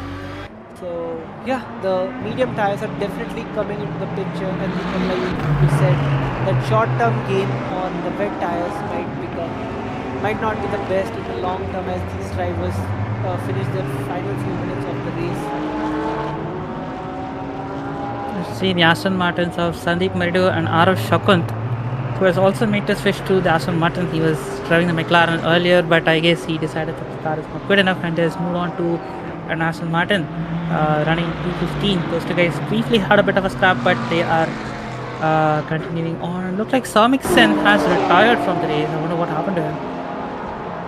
So yeah, the medium tires are definitely coming into the picture, and like you said, that short-term gain on the wet tires might not be the best in the long term as these drivers finish their final few minutes of the race. See the Aston Martins of Sandeep Maridu and Arav Shakunt, who has also made the switch to the Aston Martin. He was driving the McLaren earlier, but I guess he decided that the car is not good enough and has moved on to an Aston Martin, running 215. Those two guys briefly had a bit of a scrap, but they are continuing on. Look like Samik Sen has retired from the race. I wonder what happened to him.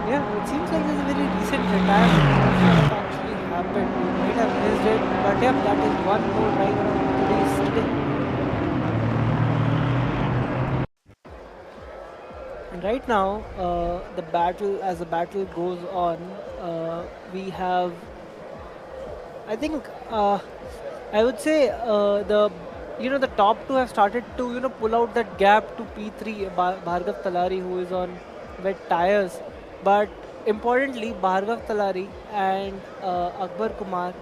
Yeah, it seems like it's a very recent retirement. I'm not sure what actually happened. We might have missed it, but yeah, that is one more driver on the race today. And right now, the battle goes on, we have, I think, I would say the top two have started to pull out that gap to P3, Bhargav Talari, who is on wet tires. But importantly, Bhargav Talari and Akbar Kumar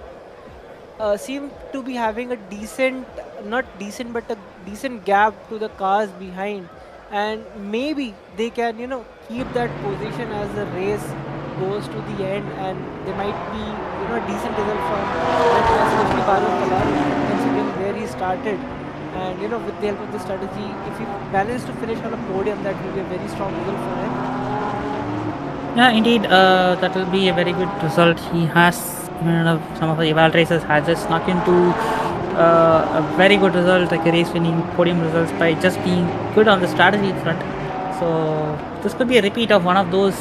seem to be having a decent, not decent, but a decent gap to the cars behind, and maybe they can, keep that position as the race goes to the end, and there might be, decent result from especially Bharat Kalari, considering where he started. And with the help of the strategy, if he manages to finish on a podium, that will be a very strong result for him. Yeah, indeed, that will be a very good result. He has, some of the eval races has just snuck into a very good result, like a race-winning podium results by just being good on the strategy front. So this could be a repeat of one of those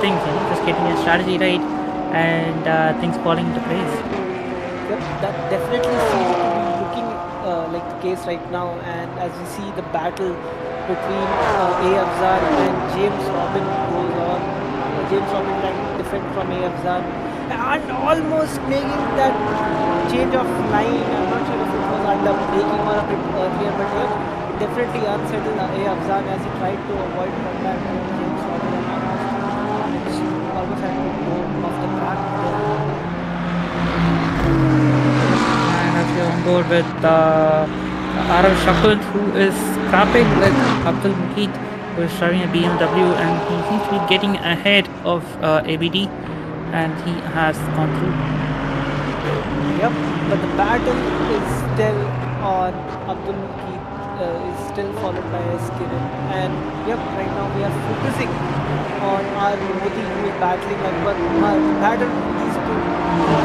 things, just getting a strategy right and things falling into place. Yep, that definitely seems to be looking like the case right now. And as we see the battle between AFZan and James Robin goes on. James Robin trying to defend from AFZan and almost making that change of line. I'm not sure if it was under breaking or a bit earlier, but yeah, definitely unsettled AFZan as he tried to avoid contact with James Robin and almost had to go off the track. And as we're on board with Arav Shakut, who is scrapping with Abdul Mukeet, who is driving a BMW, and he seems to be getting ahead of ABD, and he has gone through. Yep, but the battle is still on. Abdul Mukeet is still followed by Kiran, and yep, right now we are focusing on our Modi, who is battling Akbar Kumar. The battle these two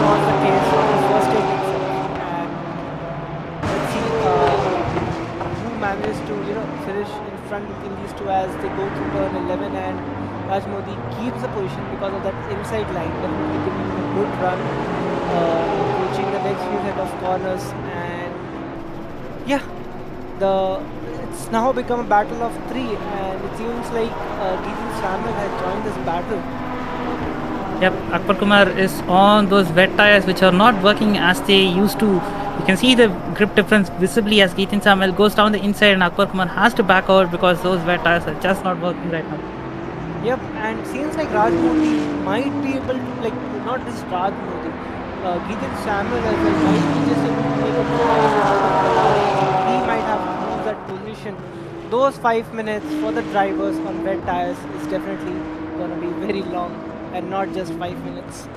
was the case of the first stage itself, and let's see who manages to finish in front between these two as they go through turn 11, and Raj Modi keeps the position because of that inside line, definitely giving him a good run, approaching the next few set of corners. And yeah, it's now become a battle of three, and it seems like Geetan Samuel has joined this battle. Yep, Akbar Kumar is on those wet tires which are not working as they used to. You can see the grip difference visibly as Geetan Samuel goes down the inside, and Akbar Kumar has to back out because those wet tires are just not working right now. Yep, and seems like Raj Modi might be able to, like, not just Raj Modi, Geetan Samuel as well might be just able to make a move. He might have to lose that position. Those 5 minutes for the drivers on wet tires is definitely going to be very long, and not just 5 minutes.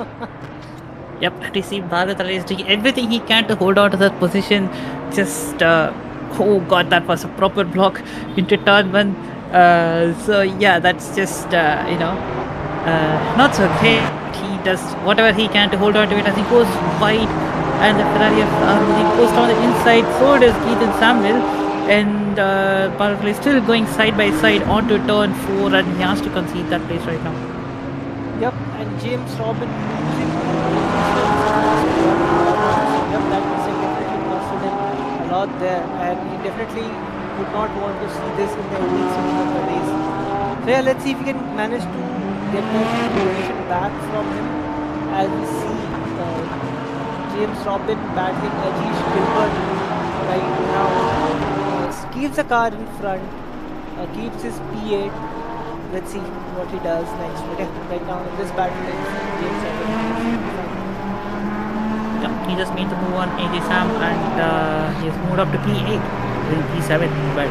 Yep, and you see Bharat is doing everything he can to hold on to that position. Just, oh god, that was a proper block into turn one. So yeah, that's just, not so great. He does whatever he can to hold on to it as he goes wide, and the Ferrari of Armani goes down the inside. So does Geetan Samuel, and Bharat is still going side by side onto turn 4, and he has to concede that place right now. Yep, and James Robin losing. Yep, that mistake definitely costed him a lot there, and he definitely would not want to see this in the opening series of the race. So yeah, let's see if we can manage to get that position back from him, as we see James Robin battling Ajish Gilbert right now. Keeps the car in front, keeps his P8. Let's see what he does next. But yeah, right now in this battle, it's James Robin. Yeah, he just made the move on axxelSam, and he's moved up to P8 in P7. But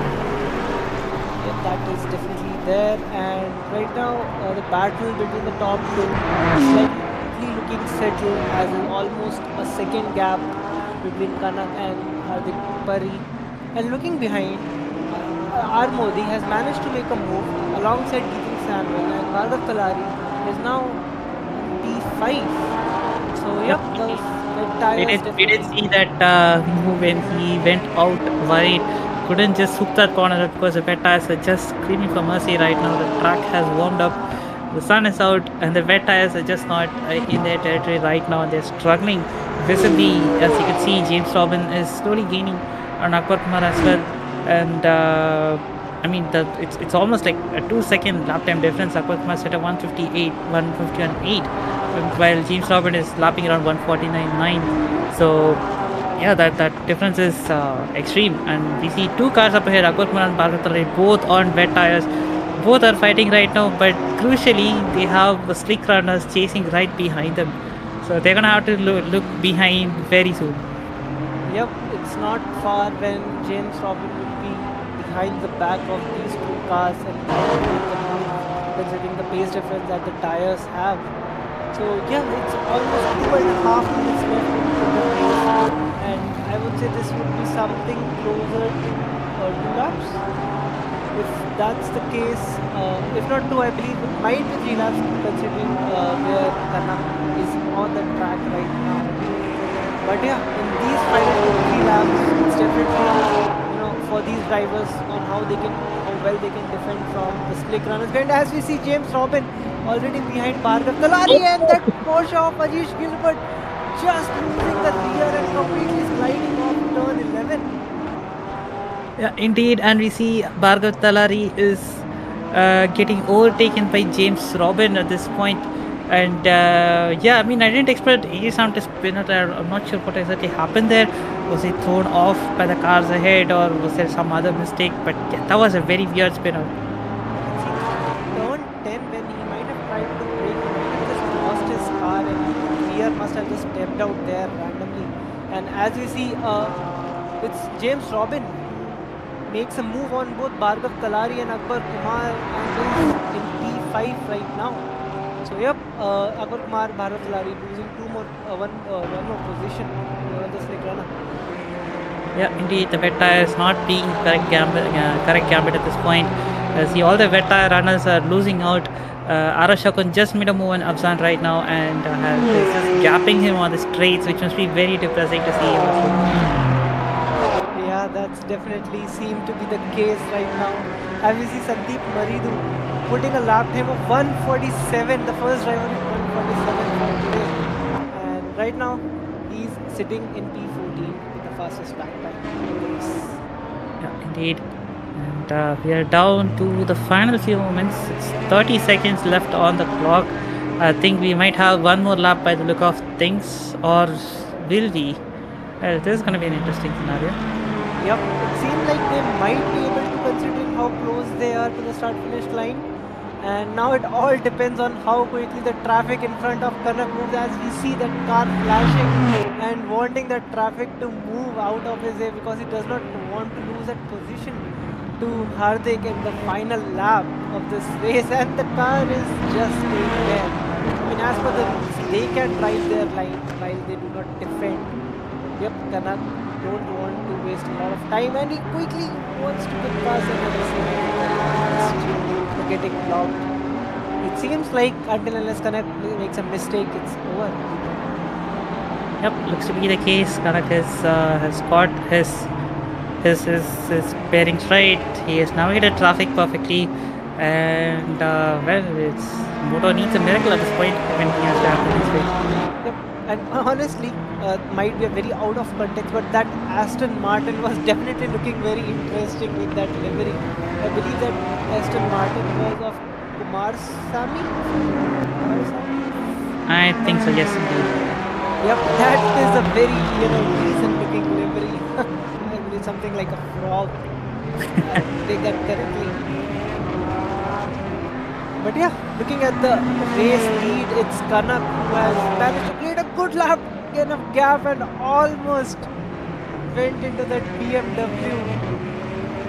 yeah, that is definitely there. And right now, the battle between the top two is slightly looking settled, as in almost a second gap between Kanak and Hardik Pari. And looking behind, R. Modi has managed to make a move alongside Geetan Samuel, and Bharat Kalari is now P5. So yep, we did see that move when he went out wide. Couldn't just hook that corner because the wet tires are just screaming for mercy right now. The track has warmed up, the sun is out, and the wet tires are just not in their territory right now. They're struggling visibly. As you can see, James Robin is slowly gaining on Akbar Kumar as well, and it's almost like a 2-second lap time difference. Akbar Kumar set a 151.8, while James Robin is lapping around 149.9. So yeah, that difference is extreme, and we see two cars up ahead, Akbar Kumar and Bharat, both on wet tires. Both are fighting right now, but crucially they have the slick runners chasing right behind them. So they're gonna have to look behind very soon. Yep, it's not far when James Robin will be behind the back of these two cars and considering the pace difference that the tires have. So yeah, it's almost 2.5 minutes left in the race, and I would say this would be something closer to 2 laps. If that's the case, if not 2, I believe it might be 3 laps considering where Kanak is on the track right now. But yeah, in these final 2-3 laps, it's definitely for these drivers on how well they can defend from the slick runners. And as we see James Robin already behind Bhargav Talari and that Porsche of Ajish Gilbert just losing the rear and completely sliding off turn 11. Yeah, indeed, and we see Bhargav Talari is getting overtaken by James Robin at this point. And yeah, I mean, I didn't expect axxelSam to spin it. I'm not sure what exactly happened there. Was he thrown off by the cars ahead, or was there some other mistake? But yeah, that was a very weird spin out. Turn 10 when he might have tried to brake, he might have just lost his car and the rear must have just stepped out there randomly. And as we see, it's James Robin makes a move on both Bhargav Talari and Akbar Kumar and is in P5 right now. So yep, Akbar Kumar, Bhargav Talari losing one more position on the slick runner. Yeah, indeed, the wet tire is not being correct gambit at this point. See, all the wet tire runners are losing out. Arashakun just made a move on Afzan right now and is just gapping him on the straights, which must be very depressing to see. Yeah, that's definitely seemed to be the case right now. As we see Sandeep Maridu putting a lap time of 147, the first driver in 147 for today. And right now, he's sitting in P14 with the fastest lap time in the race. Yeah, indeed. And we are down to the final few moments. It's 30 seconds left on the clock. I think we might have one more lap by the look of things, or will we? Well, this is going to be an interesting scenario. Yep, it seems like they might be able to, considering how close they are to the start-finish line. And now it all depends on how quickly the traffic in front of Kanak moves, as we see that car flashing and wanting the traffic to move out of his way because he does not want to lose that position to Hardik in the final lap of this race, and the car is just staying there. I mean, as per the rules, they can drive their line while they do not defend. Yep, Kanak don't want to waste a lot of time, and he quickly wants to get past and getting blocked. It seems like until unless Kanak makes a mistake, it's over. Yep, looks to be the case. Kanak has got his bearings right. He has navigated traffic perfectly, and well, it's Moto needs a miracle at this point when he has to happen this way. Yep. And honestly, might be a very out of context, but that Aston Martin was definitely looking very interesting with that livery. I believe that Aston Martin was of Kumar Sami. I think so, yes, indeed. Yep, that is a very decent looking livery. I believe something like a frog. I take that correctly. But yeah, looking at the race lead, it's Kanak who has managed to create a good lap gap and almost went into that BMW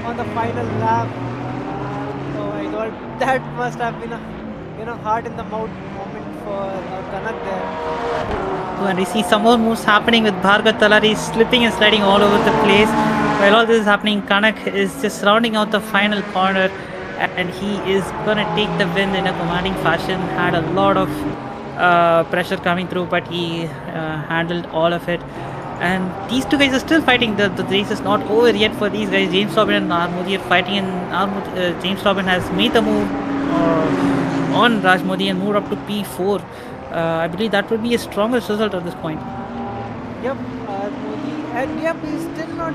on the final lap. Oh my god, that must have been a heart in the mouth moment for Kanak there. Oh, and we see some more moves happening with Bhargav Talari slipping and sliding all over the place. While all this is happening, Kanak is just rounding out the final corner, and he is going to take the win in a commanding fashion. Had a lot of pressure coming through, but he handled all of it. And these two guys are still fighting. The race is not over yet for these guys. James Robin and Rajmodi are fighting, and James Robin has made the move on Rajmodi and moved up to P4. I believe that would be a strongest result at this point. Yep, Rajmodi, and yep, he's still not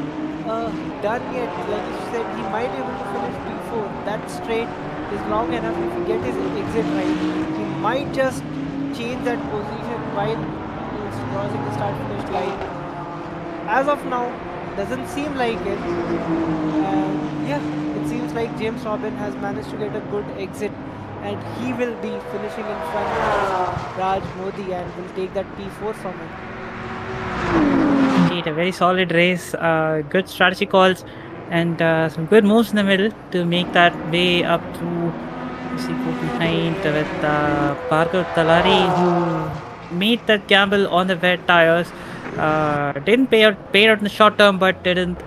done yet. Like you said, he might be able to finish P4. That straight is long enough. If he gets his exit right, he might just change that position while he's crossing the start-finish line. As of now, doesn't seem like it. And yeah, it seems like James Robin has managed to get a good exit and he will be finishing in front of Raj Modi and will take that P4 from him. Indeed, a very solid race, good strategy calls, and some good moves in the middle to make that way up through. You see, go behind with Bhargav Talari, who made that gamble on the wet tires. Didn't pay out in the short term, but didn't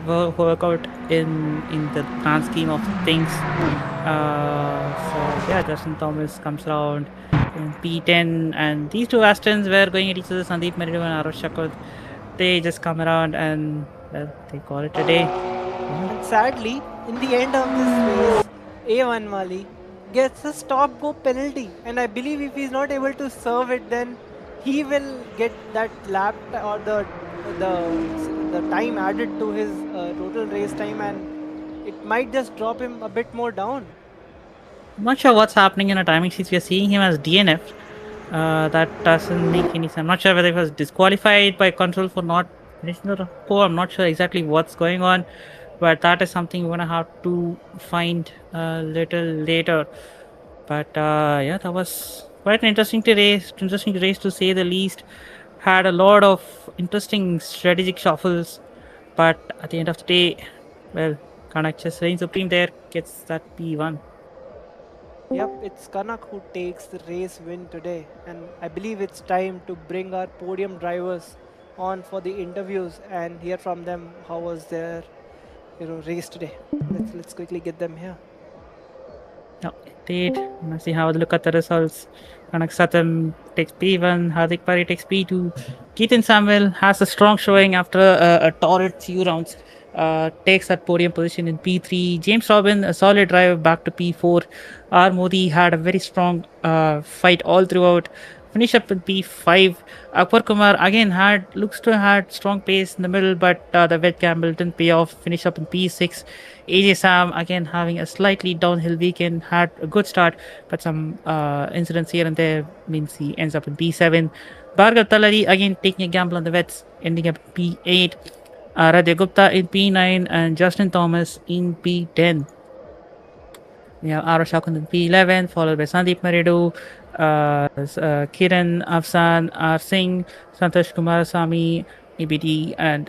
work out in the grand scheme of things. So yeah, Justin Thomas comes around in P10, and these two Astons were going at each other, Sandeep Meridu and Arush Shakur. They just come around and well, they call it a day. Yeah. And sadly, in the end of this race, A1 Mali gets a stop go penalty. And I believe if he's not able to serve it, then he will get that lap or the time added to his total race time, and it might just drop him a bit more down. I'm not sure what's happening in a timing sheet. We are seeing him as DNF. That doesn't make any sense. I'm not sure whether he was disqualified by control for not finishing the rapport. I'm not sure exactly what's going on, but that is something we're gonna have to find a little later. But yeah, that was quite an interesting race to say the least. Had a lot of interesting strategic shuffles, but at the end of the day, well, Kanak just reigns supreme there, gets that P1. Yep, it's Kanak who takes the race win today, and I believe it's time to bring our podium drivers on for the interviews and hear from them how was their race today. Let's quickly get them here. No, indeed. Let's see how look at the results. Kanak Satam takes P1, Hardik Pari takes P2. Keaton Samuel has a strong showing after a torrid few rounds. Takes that podium position in P3. James Robin, a solid drive back to P4. R. Modi had a very strong fight all throughout. Finish up in P5. Akbar Kumar again looks to have had strong pace in the middle, but the wet gamble didn't pay off. Finish up in P6. Sam again having a slightly downhill weekend, had a good start, but some incidents here and there means he ends up in P7. Bhargav Talari again taking a gamble on the wets, ending up P8. Radha Gupta in P9 and Justin Thomas in P10. We have Ara Shakun in P11, followed by Sandeep Maridu, Kiran Afsan, R. Singh, Santosh Kumarasamy, ABD, and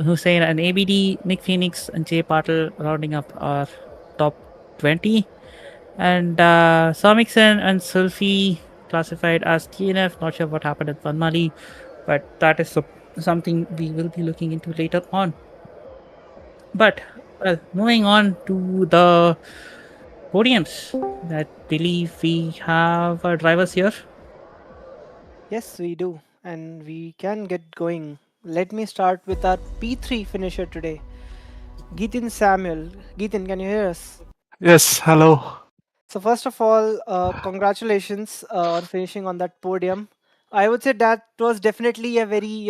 Hussein and ABD, Nick Phoenix, and Jay Patel rounding up our top 20. And Samiksen and Sulfi classified as TNF. Not sure what happened at Vanmali, but that is something we will be looking into later on. But well, moving on to the podiums. I believe we have our drivers here. Yes, we do, and we can get going. Let me start with our P3 finisher today, Geetin Samuel. Geetin, can you hear us? Yes, hello. So first of all, congratulations on finishing on that podium. I would say that was definitely a very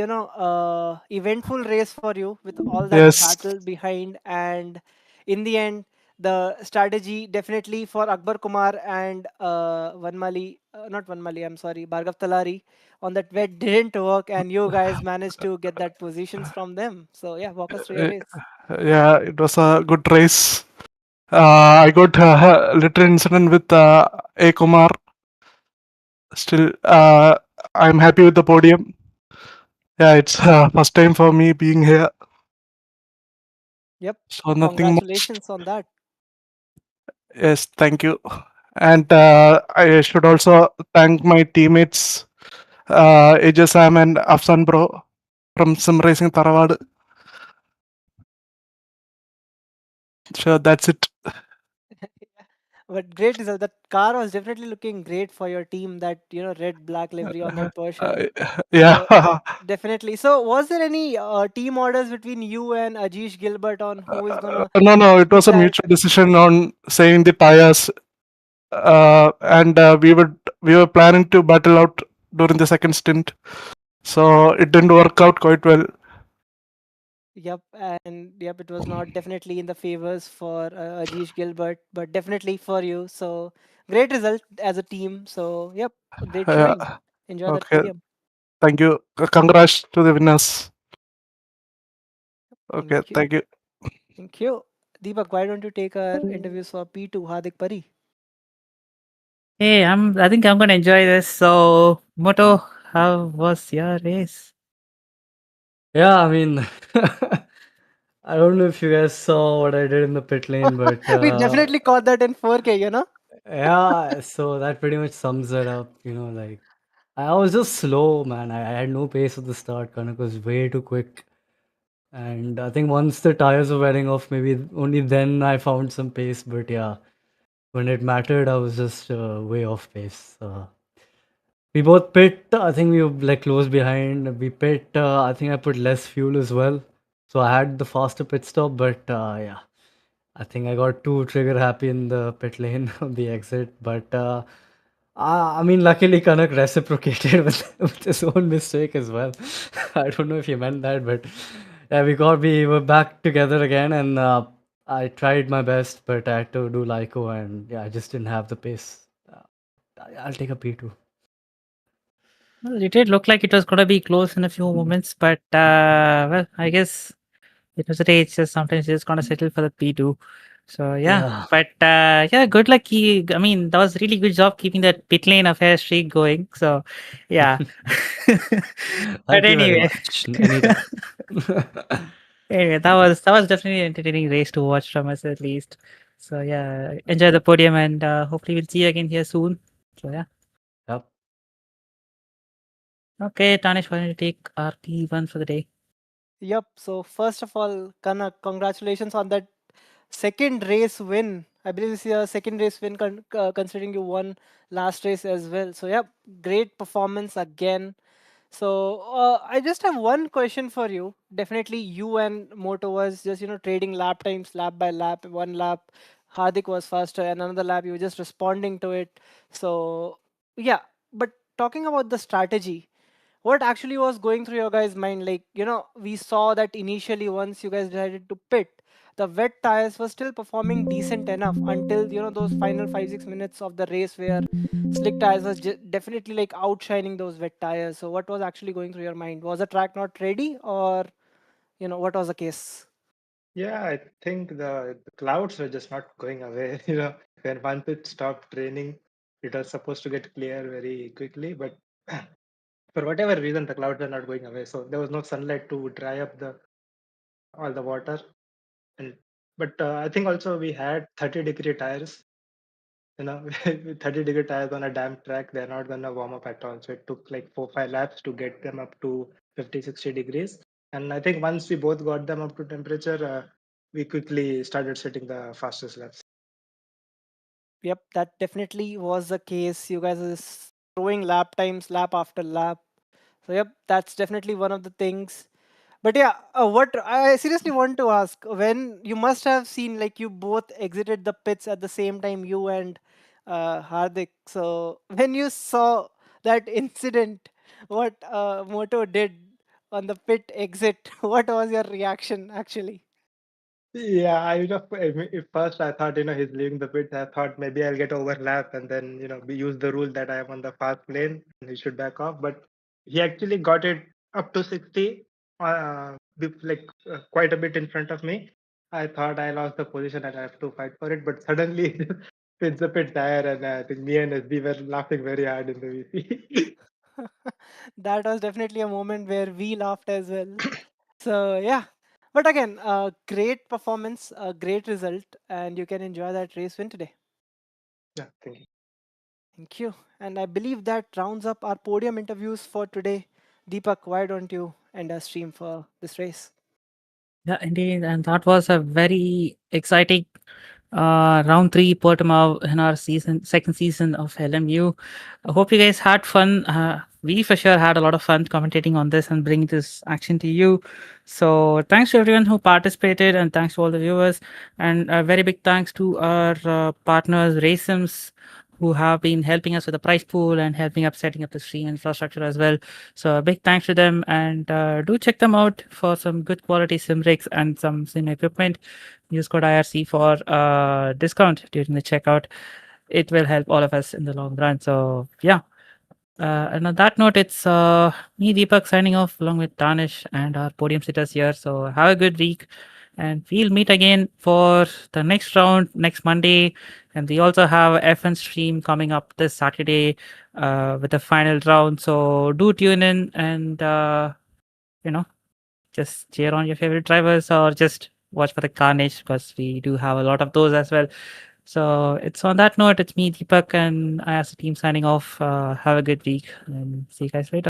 eventful race for you with all that Yes, battle behind, and in the end, the strategy definitely for Akbar Kumar and Vanmali, not Vanmali, I'm sorry, Bhargav Talari on that wet didn't work, and you guys managed to get that positions from them. So yeah, walk us through your uh, race. yeah, it was a good race. I got a little incident with A. Kumar. Still, I'm happy with the podium. Yeah, it's first time for me being here. Yep, So nothing much. congratulations on that. Yes, thank you. And I should also thank my teammates, Sam and Afsan Bro from Sim Racing Tarawad. Sure, that's it. But great result. That car was definitely looking great for your team. That red black livery on that Porsche. Yeah. So definitely. So was there any team orders between you and Ajish Gilbert on who is gonna No, it was take a that? mutual decision on saving the tires, and we were planning to battle out during the second stint, so it didn't work out quite well. Yep, and yep, it was not definitely in the favors for Ajish Gilbert, but definitely for you. So great result as a team. So yep, great showing. Yeah. Enjoy that Okay. podium. Thank you. Congrats to the winners. Okay. Thank you. Thank you. Thank you. Deepak, why don't you take our interviews for P2 Hardik Pari? Hey, I think I'm gonna enjoy this. So, Moto, how was your race? Yeah, I mean, I don't know if you guys saw what I did in the pit lane, but We definitely caught that in 4K, you know? yeah, so that pretty much sums it up. Like I was just slow, man. I had no pace at the start. Kanak was way too quick. And I think once the tires were wearing off, maybe only then I found some pace. But yeah, when it mattered, I was just way off pace. We both pit. I think we were like close behind. We pit. I think I put less fuel as well, so I had the faster pit stop. But yeah, I think I got too trigger happy in the pit lane on the exit. But I mean, luckily Kanak reciprocated with his own mistake as well. I don't know if he meant that, but yeah, we were back together again, and I tried my best, but I had to do Lyco, and yeah, I just didn't have the pace. I'll take a P2. Well, it did look like it was gonna be close in a few moments, but well, I guess it was a race. Just sometimes you're just gonna settle for the P2. So yeah, Yeah. but yeah, good luck. I mean, that was really good job keeping that pit lane affair streak going. So yeah. But Thank you very anyway, much. Anytime. anyway, that was definitely an entertaining race to watch from us at least. So yeah, enjoy the podium and hopefully we'll see you again here soon. So yeah. Yep. Okay, Tanish, why don't you take our P1 for the day? Yep. So first of all, Kanak, congratulations on that second race win. I believe this is your second race win, considering you won last race as well. So yep, great performance again. So I just have one question for you. Definitely, you and Moto was just trading lap times, lap by lap. One lap, Hardik was faster, and another lap you were just responding to it. So yeah, but talking about the strategy, what actually was going through your guys' mind? Like, we saw that initially once you guys decided to pit, the wet tires were still performing decent enough until, those final 5-6 minutes of the race where slick tires was definitely like outshining those wet tires. So, what was actually going through your mind? Was the track not ready, or, what was the case? Yeah, I think the clouds were just not going away. When once it stopped raining, it was supposed to get clear very quickly, but for whatever reason, the clouds are not going away. So there was no sunlight to dry up the all the water. And but I think also we had 30-degree tires. With 30-degree tires on a damp track, they're not gonna warm up at all. So it took like 4-5 laps to get them up to 50-60 degrees. And I think once we both got them up to temperature, we quickly started setting the fastest laps. Yep, that definitely was the case. You guys are throwing lap times, lap after lap. So, yep, that's definitely one of the things. But yeah, what I seriously want to ask, when you must have seen like you both exited the pits at the same time, you and Hardik. So when you saw that incident, what Moto did on the pit exit, what was your reaction actually? Yeah, if first I thought, he's leaving the pit. I thought maybe I'll get overlap and then, we use the rule that I am on the fast lane and he should back off. But he actually got it up to 60, quite a bit in front of me. I thought I lost the position and I have to fight for it. But suddenly it's the pit tire and I think me and SB were laughing very hard in the VC. That was definitely a moment where we laughed as well. So yeah, but again, great performance, a great result, and you can enjoy that race win today. Yeah, thank you. Thank you. And I believe that rounds up our podium interviews for today. Deepak, why don't you end our stream for this race? Yeah, indeed. And that was a very exciting round three Portimao in our second season of LMU. I hope you guys had fun. We for sure had a lot of fun commentating on this and bringing this action to you. So thanks to everyone who participated and thanks to all the viewers. And a very big thanks to our partners, Racems, who have been helping us with the prize pool and helping up setting up the stream infrastructure as well. So a big thanks to them and do check them out for some good quality sim rigs and some sim equipment. Use code IRC for discount during the checkout. It will help all of us in the long run. So yeah. And on that note, it's me, Deepak, signing off along with Tanish and our podium sitters here. So have a good week And we'll meet again for the next round next Monday. And we also have a FN stream coming up this Saturday with the final round. So do tune in and, just cheer on your favorite drivers or just watch for the carnage because we do have a lot of those as well. So it's on that note, it's me, Deepak, and I as a team signing off. Have a good week and see you guys later.